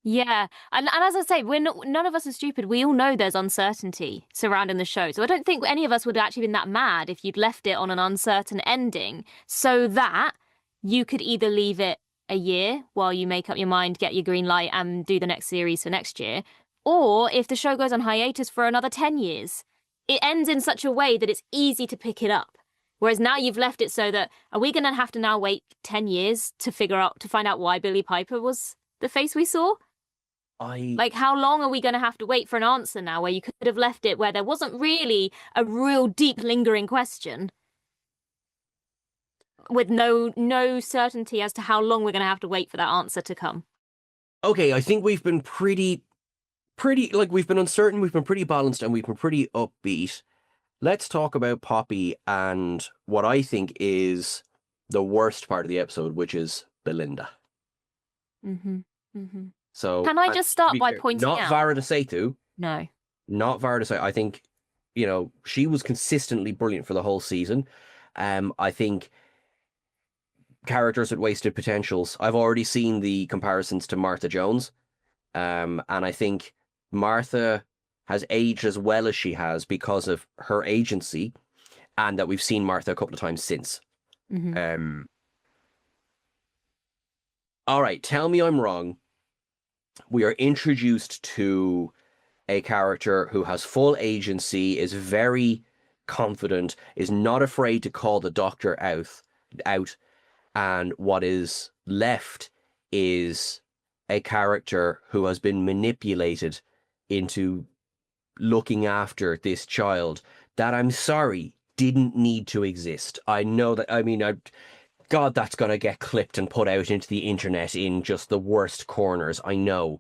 Yeah, and as I say, none of us are stupid. We all know there's uncertainty surrounding the show. So I don't think any of us would have actually been that mad if you'd left it on an uncertain ending, so that you could either leave it a year while you make up your mind, get your green light, and do the next series for next year. Or if the show goes on hiatus for another 10 years, it ends in such a way that it's easy to pick it up. Whereas now you've left it so that, are we going to have to now wait 10 years to find out why Billie Piper was the face we saw? Like, how long are we going to have to wait for an answer now, where you could have left it where there wasn't really a real deep lingering question, with no certainty as to how long we're going to have to wait for that answer to come? Okay, I think we've been pretty, like, we've been uncertain, we've been pretty balanced, and we've been pretty upbeat. Let's talk about Poppy and what I think is the worst part of the episode, which is Belinda. Mm-hmm. Mm-hmm. So can I just start by pointing out? Not Vara de Setu. No. Not Vara de Setu. I think, she was consistently brilliant for the whole season. I think characters with wasted potentials. I've already seen the comparisons to Martha Jones. And I think Martha has aged as well as she has because of her agency. and that we've seen Martha a couple of times since. All right, tell me I'm wrong. We are introduced to a character who has full agency, is very confident, is not afraid to call the doctor out, and what is left is a character who has been manipulated into looking after this child that, I'm sorry, didn't need to exist. I know that, I mean, God, that's going to get clipped and put out into the internet in just the worst corners, I know.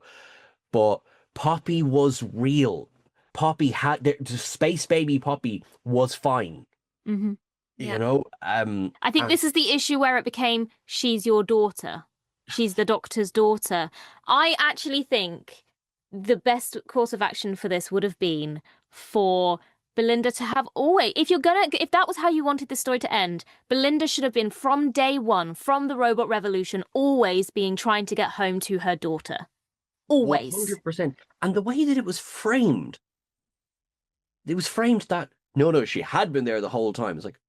But Poppy was real. Poppy had, the space baby Poppy was fine. Yeah. You know? I think this is the issue where it became, she's your daughter. She's the doctor's daughter. I actually think the best course of action for this would have been for Belinda to have always, if that was how you wanted this story to end, Belinda should have been from day one, from the robot revolution, always being trying to get home to her daughter. Always. 100%. And the way that it was framed that, no, she had been there the whole time. It's like,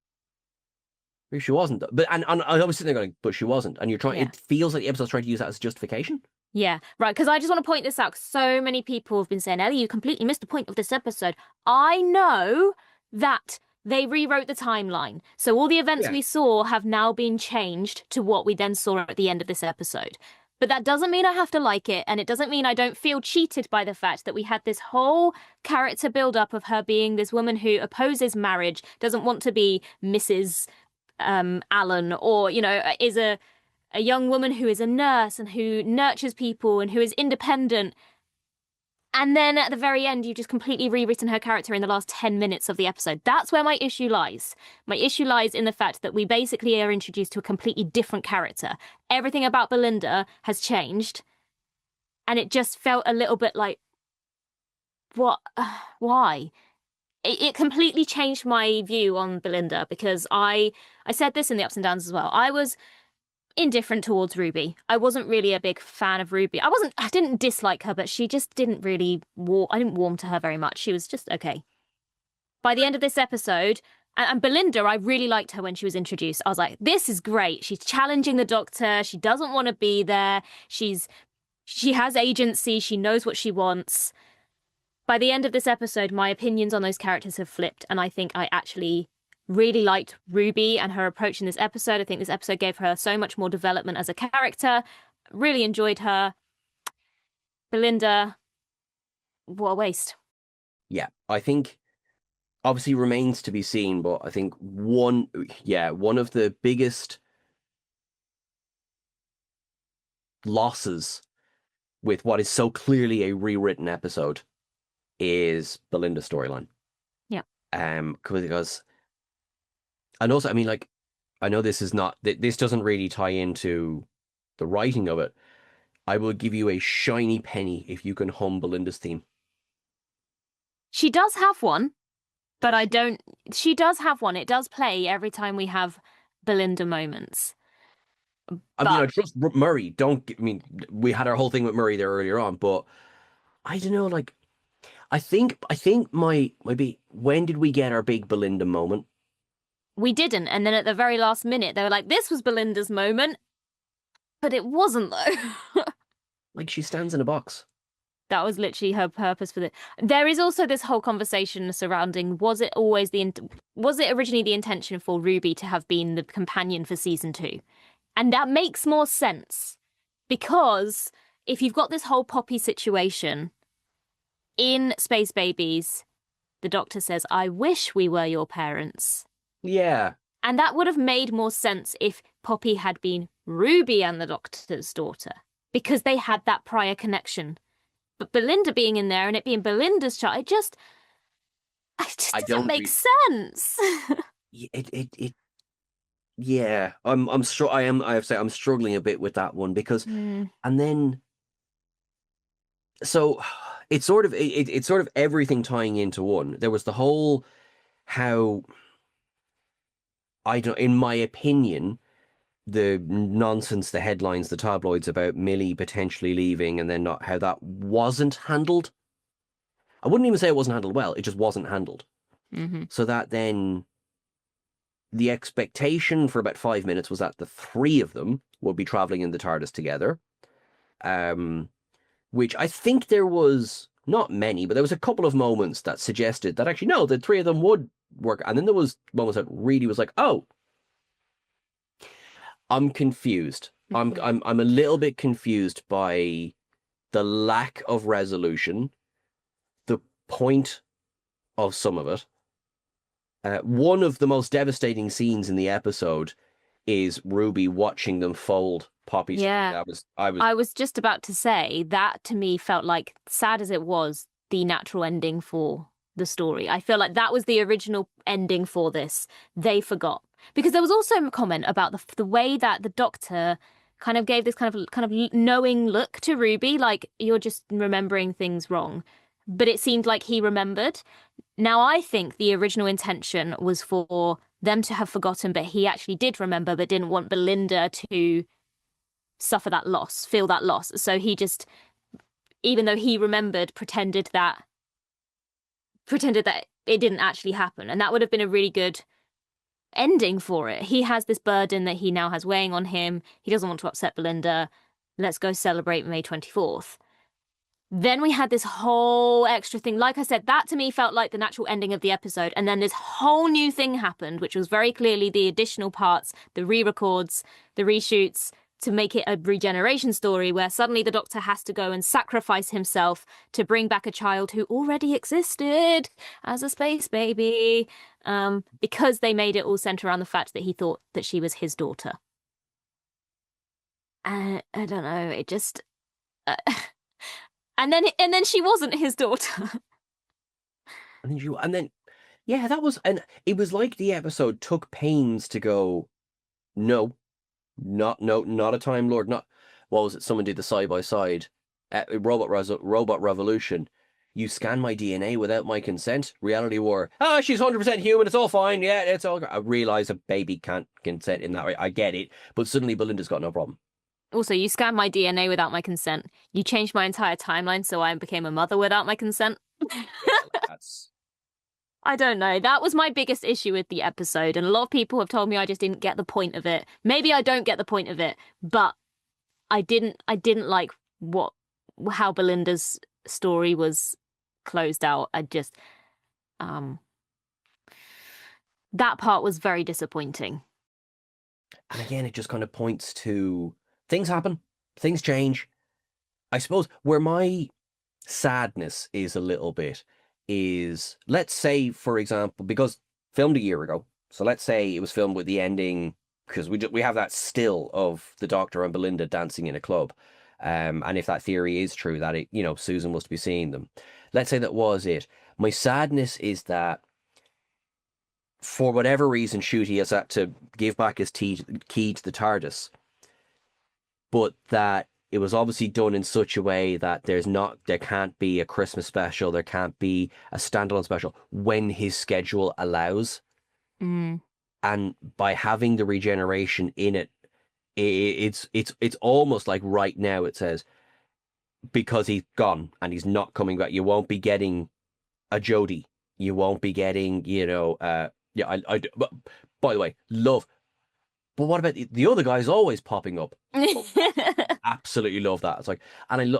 maybe she wasn't. But and I was sitting there going, but she wasn't. And you're trying, it feels like the episode's trying to use that as justification. Yeah, right. Because I just want to point this out. 'Cause so many people have been saying, Ellie, you completely missed the point of this episode. I know that they rewrote the timeline. So all the events we saw have now been changed to what we then saw at the end of this episode. But that doesn't mean I have to like it. And it doesn't mean I don't feel cheated by the fact that we had this whole character build-up of her being this woman who opposes marriage, doesn't want to be Mrs. Allen, or, you know, is a young woman who is a nurse and who nurtures people and who is independent. And then at the very end, you've just completely rewritten her character in the last 10 minutes of the episode. That's where my issue lies. My issue lies in the fact that we basically are introduced to a completely different character. Everything about Belinda has changed. And it just felt a little bit like, what? Why? It completely changed my view on Belinda, because I said this in the ups and downs as well. I was indifferent towards Ruby. I wasn't really a big fan of Ruby. I didn't dislike her, but she just didn't really I didn't warm to her very much. She was just okay. By the end of this episode, and Belinda, I really liked her when she was introduced. I was like, this is great. She's challenging the doctor. She doesn't want to be there. She has agency. She knows what she wants. By the end of this episode, my opinions on those characters have flipped, and I think I actually really liked Ruby and her approach in this episode. I think this episode gave her so much more development as a character. Really enjoyed her. Belinda, what a waste. Yeah, I think obviously remains to be seen, but I think one of the biggest losses with what is so clearly a rewritten episode is Belinda's storyline. Yeah. Because, and also, I mean, like, I know this doesn't really tie into the writing of it. I will give you a shiny penny if you can hum Belinda's theme. She does have one, but she does have one. It does play every time we have Belinda moments. I mean, I trust Murray. We had our whole thing with Murray there earlier on, but I don't know, like, I think maybe when did we get our big Belinda moment? We didn't, and then at the very last minute, they were like, this was Belinda's moment, but it wasn't, though. Like, she stands in a box. That was literally her purpose for it. There is also this whole conversation surrounding, was it originally the intention for Ruby to have been the companion for season 2? And that makes more sense, because if you've got this whole Poppy situation in Space Babies, the doctor says, I wish we were your parents. Yeah. And that would have made more sense if Poppy had been Ruby and the doctor's daughter, because they had that prior connection. But Belinda being in there and it being Belinda's child, it just doesn't make sense. Yeah, I'm struggling a bit with that one, because and then so it's sort of everything tying into one. There was the whole how, in my opinion, the nonsense, the headlines, the tabloids about Millie potentially leaving and then not, how that wasn't handled. I wouldn't even say it wasn't handled well, it just wasn't handled. Mm-hmm. So that then the expectation for about 5 minutes was that the three of them would be traveling in the TARDIS together. Which I think there was not many, but there was a couple of moments that suggested that actually, no, the three of them would work. And then there was moments that really was like, oh, I'm confused. I'm a little bit confused by the lack of resolution, the point of some of it. One of the most devastating scenes in the episode is Ruby watching them fold Poppy's. Yeah. I was just about to say that to me felt like, sad as it was, the natural ending for the story. I feel like that was the original ending for this. They forgot. Because there was also a comment about the way that the Doctor kind of gave this kind of knowing look to Ruby, like, you're just remembering things wrong. But it seemed like he remembered. Now, I think the original intention was for them to have forgotten, but he actually did remember, but didn't want Belinda to suffer that loss, feel that loss. So he just, even though he remembered, pretended that it didn't actually happen. And that would have been a really good ending for it. He has this burden that he now has weighing on him. He doesn't want to upset Belinda. Let's go celebrate May 24th. Then we had this whole extra thing. Like I said, that to me felt like the natural ending of the episode. And then this whole new thing happened, which was very clearly the additional parts, the re-records, the reshoots, to make it a regeneration story where suddenly the Doctor has to go and sacrifice himself to bring back a child who already existed as a space baby, because they made it all center around the fact that he thought that she was his daughter. I don't know, it just... And then she wasn't his daughter. and then yeah, that was, and it was like the episode took pains to go, no, not a Time Lord, not, what was it? Someone did the side by side, Robot Revolution. You scan my DNA without my consent. Reality War. Ah, she's 100% human. It's all fine. Yeah, it's all. I realize a baby can't consent in that way. I get it, but suddenly Belinda's got no problem. Also, you scanned my DNA without my consent. You changed my entire timeline so I became a mother without my consent. That's... I don't know. That was my biggest issue with the episode, and a lot of people have told me I just didn't get the point of it. Maybe I don't get the point of it, but I didn't like how Belinda's story was closed out. I just that part was very disappointing. And again, it just kind of points to things happen, things change. I suppose where my sadness is a little bit is, let's say, for example, because filmed a year ago, so let's say it was filmed with the ending, because we have that still of the Doctor and Belinda dancing in a club, and if that theory is true, that it, Susan must be seeing them. Let's say that was it. My sadness is that for whatever reason, Ncuti has had to give back his key to the TARDIS, but that it was obviously done in such a way that there can't be a Christmas special, there can't be a standalone special when his schedule allows. Mm. And by having the regeneration in it, it's almost like right now it says, because he's gone and he's not coming back, you won't be getting a Jodie, you won't be getting, I but, by the way, love. But what about the other guys always popping up? Absolutely love that. It's like, and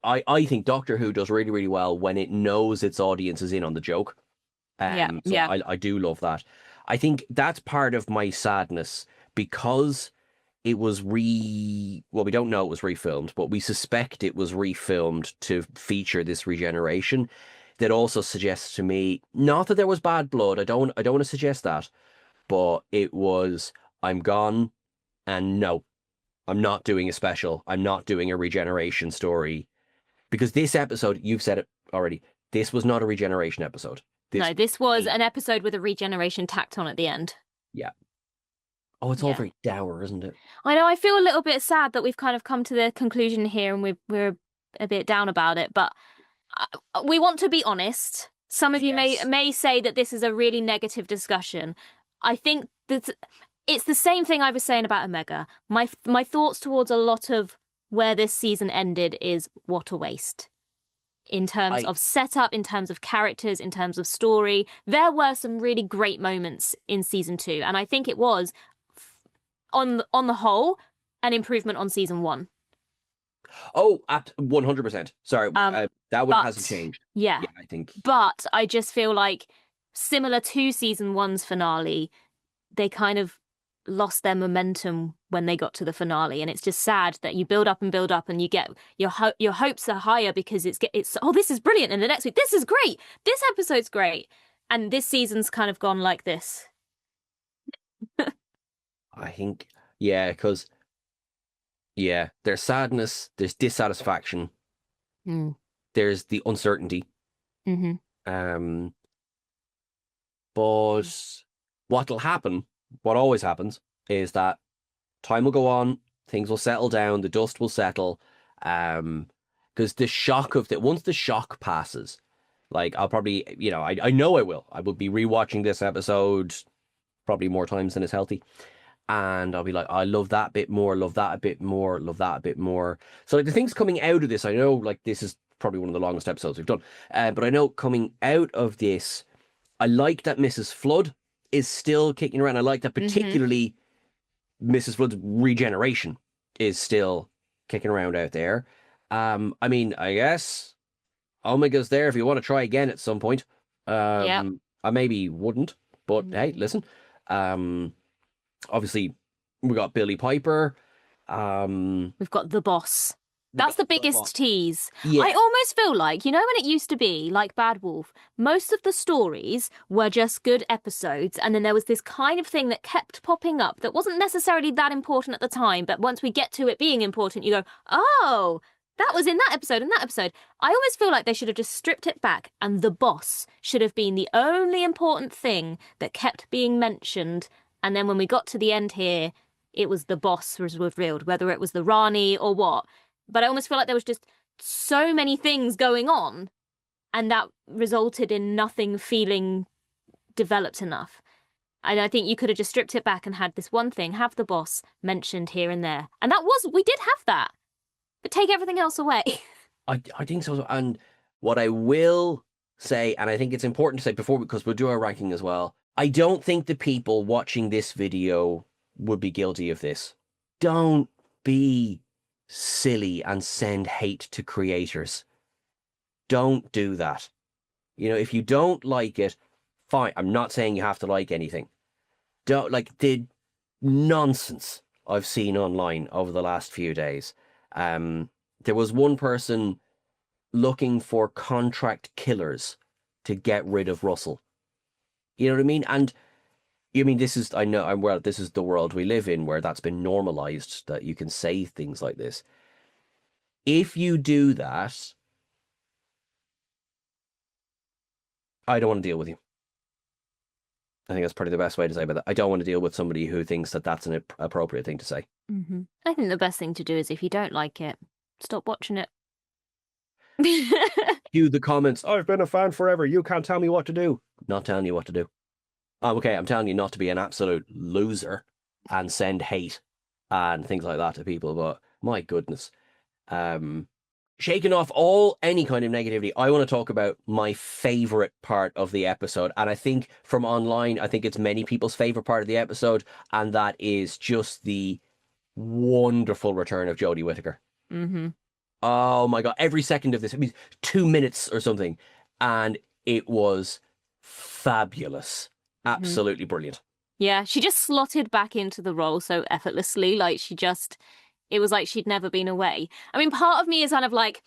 I think Doctor Who does really, really well when it knows its audience is in on the joke. I do love that. I think that's part of my sadness, because it was we don't know it was refilmed, but we suspect it was refilmed to feature this regeneration. That also suggests to me, not that there was bad blood. I don't want to suggest that, but it was, I'm gone, and no, I'm not doing a special. I'm not doing a regeneration story, because this episode, you've said it already, this was not a regeneration episode. This was an episode with a regeneration tacked on at the end. Yeah. Oh, it's all very dour, isn't it? I know. I feel a little bit sad that we've kind of come to the conclusion here, and we're a bit down about it, but we want to be honest. Some of you may say that this is a really negative discussion. I think that it's the same thing I was saying about Omega. My thoughts towards a lot of where this season ended is, what a waste. in terms of setup, in terms of characters, in terms of story. There were some really great moments in season 2, and I think it was, on the whole, an improvement on season 1. Oh, at 100%. Sorry, that one hasn't changed. Yeah, I think. But I just feel like, similar to season 1's finale, they kind of lost their momentum when they got to the finale, and it's just sad that you build up and you get your hopes are higher because it's oh, this is brilliant, and the next week this is great, this episode's great, and this season's kind of gone like this. I think, yeah, because there's sadness, there's dissatisfaction, there's the uncertainty. But what'll happen, what always happens, is that time will go on, things will settle down, the dust will settle, because the shock of that, once the shock passes, like, I'll probably, I know I will be rewatching this episode probably more times than is healthy, and I'll be like, I love that bit more, love that a bit more, love that a bit more. So, like, the things coming out of this, I know, like, this is probably one of the longest episodes we've done, but I know coming out of this, I like that Mrs. Flood is still kicking around. I like that particularly Mrs. Flood's regeneration is still kicking around out there. I mean, I guess Omega's there if you want to try again at some point. I maybe wouldn't, but hey, listen. Obviously, we got Billie Piper. We've got the boss. That's the biggest tease. Yeah. I almost feel like, when it used to be, like Bad Wolf, most of the stories were just good episodes, and then there was this kind of thing that kept popping up that wasn't necessarily that important at the time, but once we get to it being important, you go, oh, that was in that episode and that episode. I always feel like they should have just stripped it back, and the boss should have been the only important thing that kept being mentioned, and then when we got to the end here, it was the boss was revealed, whether it was the Rani or what. But I almost feel like there was just so many things going on, and that resulted in nothing feeling developed enough. And I think you could have just stripped it back and had this one thing, have the boss mentioned here and there. And we did have that. But take everything else away. I think so. And what I will say, and I think it's important to say before, because we'll do our ranking as well, I don't think the people watching this video would be guilty of this. Don't be silly and send hate to creators. Don't do that. If you don't like it, fine. I'm not saying you have to like anything. Don't like the nonsense I've seen online over the last few days. There was one person looking for contract killers to get rid of Russell. You know what I mean? And this is, this is the world we live in, where that's been normalized, that you can say things like this. If you do that, I don't want to deal with you. I think that's probably the best way to say about that. I don't want to deal with somebody who thinks that that's an appropriate thing to say. I think the best thing to do is, if you don't like it, stop watching it. Cue the comments, I've been a fan forever, you can't tell me what to do. Not telling you what to do. Okay, I'm telling you not to be an absolute loser and send hate and things like that to people, but my goodness. Shaking off any kind of negativity, I want to talk about my favorite part of the episode, and I think from online, I think it's many people's favorite part of the episode, and that is just the wonderful return of Jodie Whittaker. Oh my god, every second of this, 2 minutes or something, and it was fabulous. Absolutely brilliant. Yeah, she just slotted back into the role so effortlessly. Like, it was like she'd never been away. I mean, part of me is kind of like,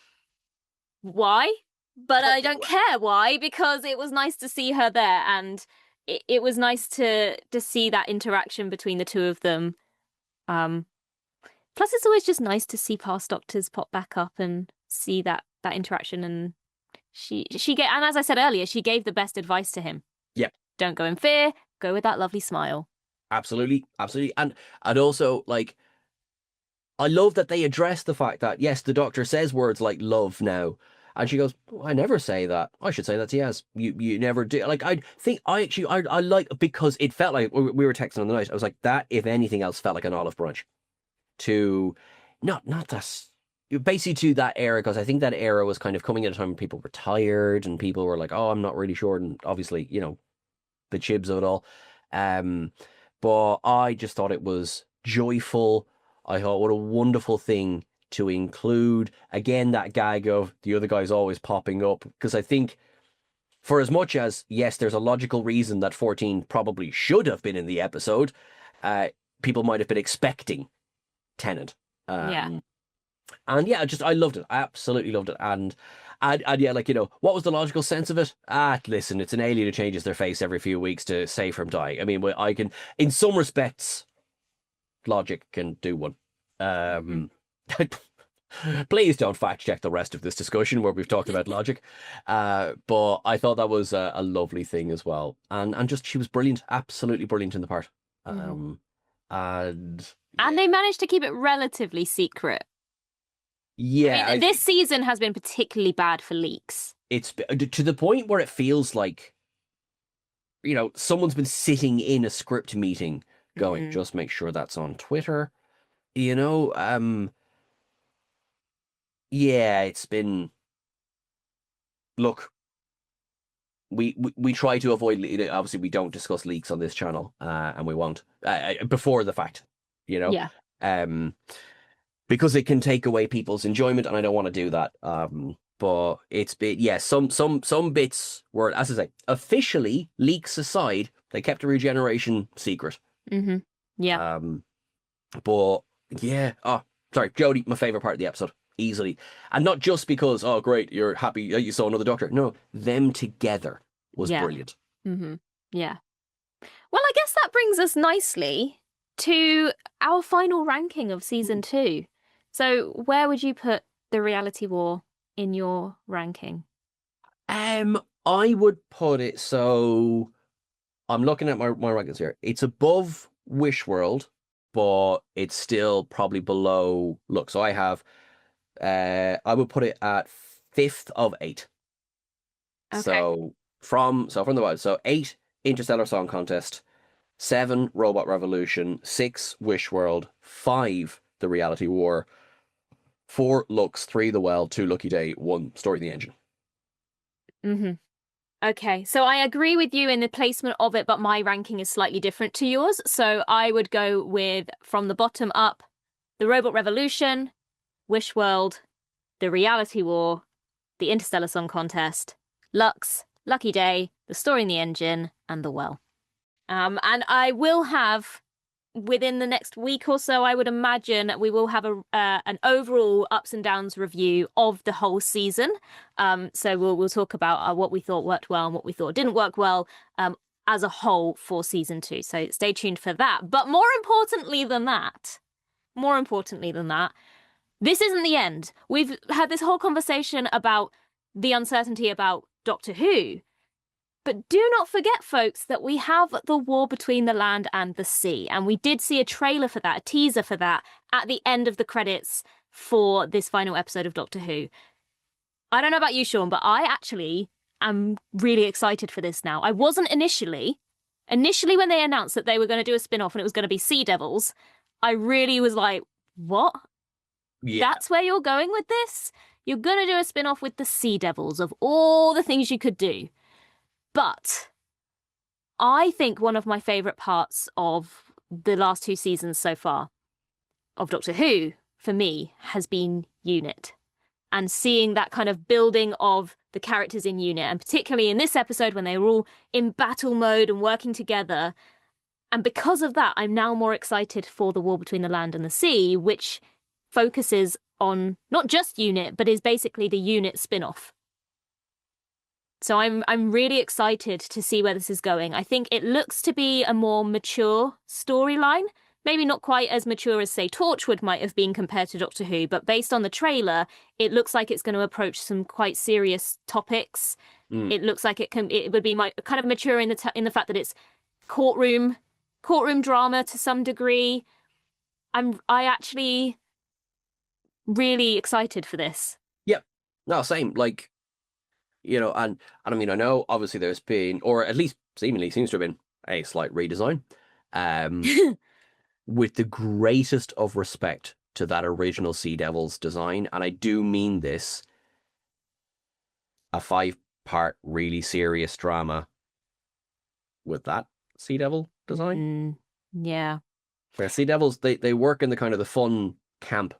why? But I don't care why, because it was nice to see her there, and it was nice to see that interaction between the two of them. Plus, it's always just nice to see past Doctors pop back up and see that interaction. And and as I said earlier, she gave the best advice to him. Yep. Don't go in fear. Go with that lovely smile. Absolutely, absolutely. And also, like, I love that they address the fact that, yes, the Doctor says words like love now. And she goes, oh, I never say that. I should say that to Yaz. You never do. Like, I think I like, because it felt like, we were texting on the night, I was like, that, if anything else, felt like an olive branch to, not that, basically to that era, because I think that era was kind of coming at a time when people were tired and people were like, oh, I'm not really sure. And obviously, the chibs of it all. But I just thought it was joyful. I thought, what a wonderful thing to include. Again, that gag of the other guy's always popping up. Because I think, for as much as, yes, there's a logical reason that 14 probably should have been in the episode, people might have been expecting Tennant. Yeah. And yeah, I loved it. I absolutely loved it. And yeah, like, what was the logical sense of it? Listen, it's an alien who changes their face every few weeks to save from dying. I mean, I can, in some respects, logic can do one. Please don't fact check the rest of this discussion where we've talked about logic. But I thought that was a lovely thing as well. And just, she was brilliant, absolutely brilliant in the part. And they managed to keep it relatively secret. Yeah. I mean, this season has been particularly bad for leaks. It's to the point where it feels like, someone's been sitting in a script meeting going, just make sure that's on Twitter. Yeah, it's been, look, we try to avoid, obviously we don't discuss leaks on this channel, and we won't, before the fact, Yeah. Because it can take away people's enjoyment, and I don't want to do that. But it's been, yeah, some bits were, as I say, officially, leaks aside, they kept the regeneration secret. Yeah. But yeah, sorry, Jodie, my favorite part of the episode, easily. And not just because, oh great, you're happy you saw another Doctor. No, them together was brilliant. Yeah. Well, I guess that brings us nicely to our final ranking of season 2. So where would you put the reality war in your ranking? I would put it, so I'm looking at my rankings here. It's above Wish World, but it's still probably below. Look, so I have, I would put it at 5th of 8. Okay. So from the bottom, so 8 Interstellar Song Contest, 7 Robot Revolution, 6 Wish World, 5 The Reality War, 4 Lux, 3 The Well, 2 Lucky Day, 1 Story in the Engine. Okay, so I agree with you in the placement of it, but my ranking is slightly different to yours. So I would go with, from the bottom up, The Robot Revolution, Wish World, The Reality War, The Interstellar Song Contest, Lux, Lucky Day, The Story in the Engine, and The Well. And I will have, within the next week or so, I would imagine we will have an overall ups and downs review of the whole season. So we'll talk about what we thought worked well and what we thought didn't work well as a whole for season 2. So stay tuned for that. But more importantly than that, this isn't the end. We've had this whole conversation about the uncertainty about Doctor Who. But do not forget, folks, that we have the war between the land and the sea. And we did see a trailer for that, a teaser for that, at the end of the credits for this final episode of Doctor Who. I don't know about you, Seán, but I actually am really excited for this now. I wasn't initially when they announced that they were going to do a spin-off and it was going to be Sea Devils, I really was like, what? Yeah. That's where you're going with this? You're going to do a spin-off with the Sea Devils, of all the things you could do. But I think one of my favourite parts of the last 2 seasons so far of Doctor Who, for me, has been UNIT. And seeing that kind of building of the characters in UNIT, and particularly in this episode when they were all in battle mode and working together. And because of that, I'm now more excited for the war between the land and the sea, which focuses on not just UNIT, but is basically the UNIT spin-off. So I'm really excited to see where this is going. I think it looks to be a more mature storyline. Maybe not quite as mature as, say, Torchwood might have been compared to Doctor Who, but based on the trailer, it looks like it's going to approach some quite serious topics. It looks like it would be kind of mature in the fact that it's courtroom drama to some degree. I actually really excited for this. Yep. No, same. Like, and I mean, I know obviously there's been, or at least seemingly seems to have been, a slight redesign. With the greatest of respect to that original Sea Devils design. And I do mean this, a 5-part really serious drama with that Sea Devil design. Yeah. Where Sea Devils, they work in the kind of the fun camp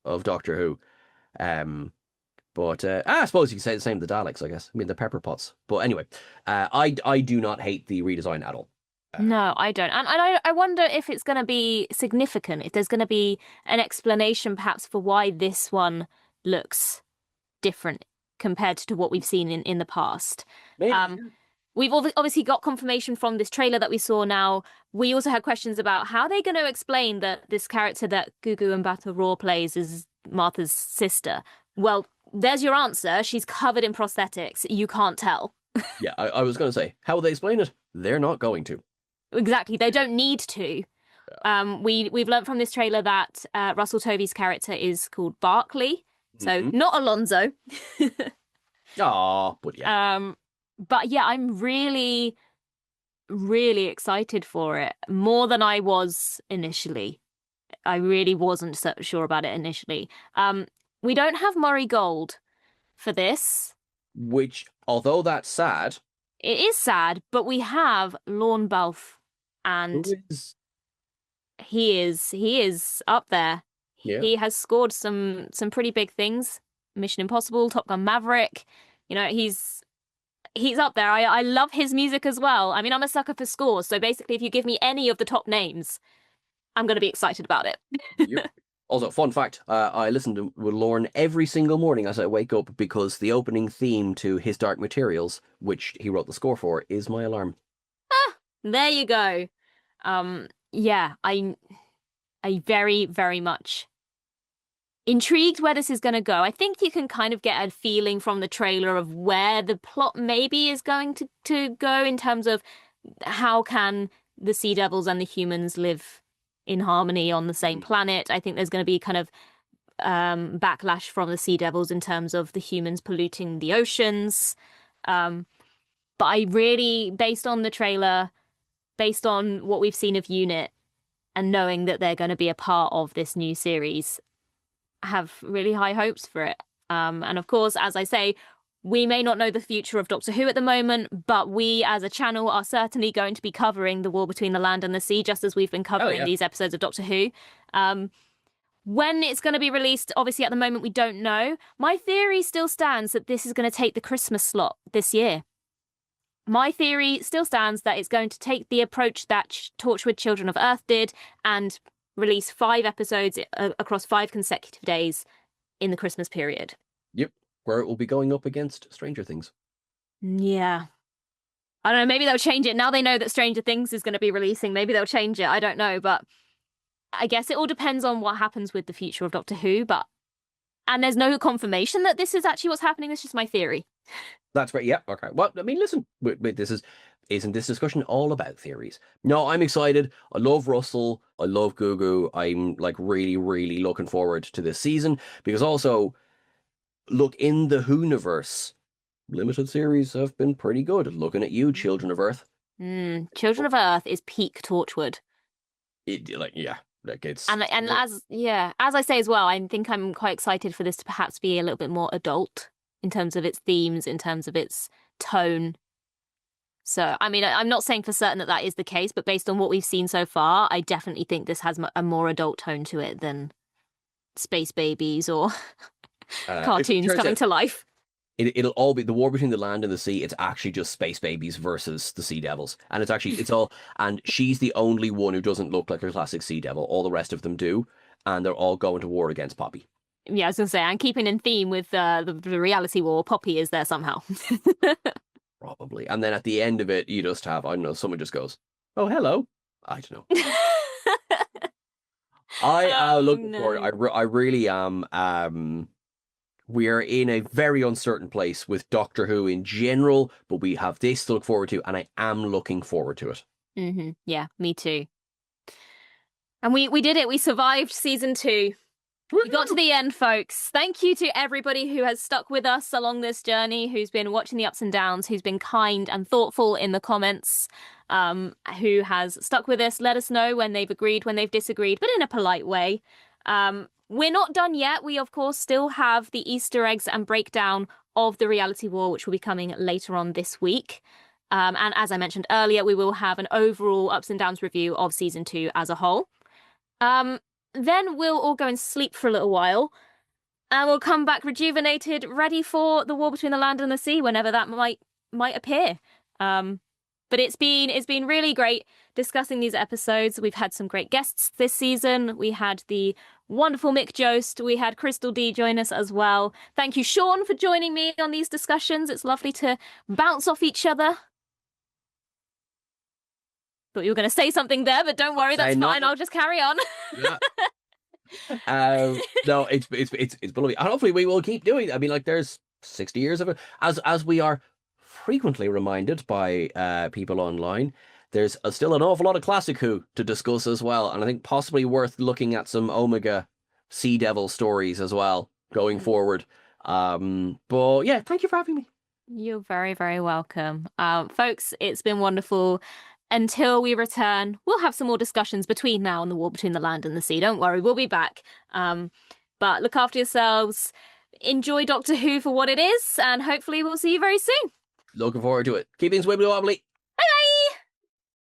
of Doctor Who. But I suppose you can say the same of the Daleks, I guess. I mean, the pepper pots. But anyway, I do not hate the redesign at all. No, I don't. And I wonder if it's going to be significant, if there's going to be an explanation perhaps for why this one looks different compared to what we've seen in the past. Maybe. We've obviously got confirmation from this trailer that we saw now. We also had questions about how they're going to explain that this character that Gugu Mbatha Raw plays is Martha's sister. Well, there's your answer. She's covered in prosthetics. You can't tell. Yeah, I was going to say, how will they explain it? They're not going to. Exactly. They don't need to. We've learned from this trailer that Russell Tovey's character is called Barkley. So not Alonzo. But yeah. But yeah, I'm really, really excited for it. More than I was initially. I really wasn't so sure about it initially. We don't have Murray Gold for this. Which, although that's sad... It is sad, but we have Lorne Balfe. And he is up there. Yeah. He has scored some pretty big things. Mission Impossible, Top Gun Maverick. You know, he's up there. I love his music as well. I mean, I'm a sucker for scores. So basically, if you give me any of the top names, I'm going to be excited about it. Yep. Also, fun fact, I listen to Lorne every single morning as I wake up because the opening theme to His Dark Materials, which he wrote the score for, is my alarm. There you go. Yeah, I very, very much intrigued where this is going to go. I think you can kind of get a feeling from the trailer of where the plot maybe is going to go in terms of how can the Sea Devils and the humans live in harmony on the same planet. I think there's going to be kind of backlash from the Sea Devils in terms of the humans polluting the oceans. But I really, based on the trailer, based on what we've seen of UNIT and knowing that they're going to be a part of this new series, have really high hopes for it. And of course, as I say, we may not know the future of Doctor Who at the moment, but we as a channel are certainly going to be covering the war between the land and the sea, just as we've been covering these episodes of Doctor Who. When it's going to be released, obviously at the moment we don't know. My theory still stands that this is going to take the Christmas slot this year. My theory still stands that it's going to take the approach that Torchwood Children of Earth did and release 5 episodes across 5 consecutive days in the Christmas period. Yep, where it will be going up against Stranger Things. Yeah. I don't know, maybe they'll change it. Now they know that Stranger Things is going to be releasing, maybe they'll change it. I don't know, but I guess it all depends on what happens with the future of Doctor Who, and there's no confirmation that this is actually what's happening. It's just my theory. That's right. Yeah. Okay. Well, I mean, listen, isn't this discussion all about theories? No, I'm excited. I love Russell. I love Gugu. I'm like really, really looking forward to this season because also, look, in the Who-niverse, limited series have been pretty good. Looking at you, Children of Earth. Children of Earth is peak Torchwood. It's as I say as well, I think I'm quite excited for this to perhaps be a little bit more adult in terms of its themes, in terms of its tone. So, I mean, I'm not saying for certain that is the case, but based on what we've seen so far, I definitely think this has a more adult tone to it than Space Babies or cartoons coming to life. It'll all be the war between the land and the sea. It's actually just Space Babies versus the Sea Devils. And it's all, and she's the only one who doesn't look like a classic Sea Devil. All the rest of them do. And they're all going to war against Poppy. Yeah, I was going to say, and keeping in theme with the reality war, Poppy is there somehow. Probably. And then at the end of it, you just have, I don't know, someone just goes, oh, hello. I don't know. I look forward. I really am. We are in a very uncertain place with Doctor Who in general, but we have this to look forward to, and I am looking forward to it. Mm-hmm. Yeah, me too. And we did it. We survived season 2. We got to the end, folks. Thank you to everybody who has stuck with us along this journey, who's been watching the ups and downs, who's been kind and thoughtful in the comments, who has stuck with us. Let us know when they've agreed, when they've disagreed, but in a polite way. We're not done yet. We, of course, still have the Easter eggs and breakdown of the reality war, which will be coming later on this week. And as I mentioned earlier, we will have an overall ups and downs review of season 2 as a whole. Then we'll all go and sleep for a little while, and we'll come back rejuvenated, ready for the war between the land and the sea whenever that might appear. But it's been really great discussing these episodes. We've had some great guests this season. We had the wonderful Mick Jost. We had Crystal D join us as well. Thank you, Seán, for joining me on these discussions. It's lovely to bounce off each other. Thought you were going to say something there, but don't worry, that's fine. I'll just carry on. Yeah. No, it's been lovely, and hopefully we will keep doing. I mean, like, there's 60 years of it, as we are frequently reminded by people online. There's still an awful lot of classic Who to discuss as well, and I think possibly worth looking at some Omega Sea Devil stories as well going forward. But yeah, thank you for having me. You're very, very welcome. Folks, it's been wonderful. Until we return, we'll have some more discussions between now and the war between the land and the sea. Don't worry, we'll be back. But look after yourselves. Enjoy Doctor Who for what it is, and hopefully we'll see you very soon. Looking forward to it. Keep things wibbly wobbly.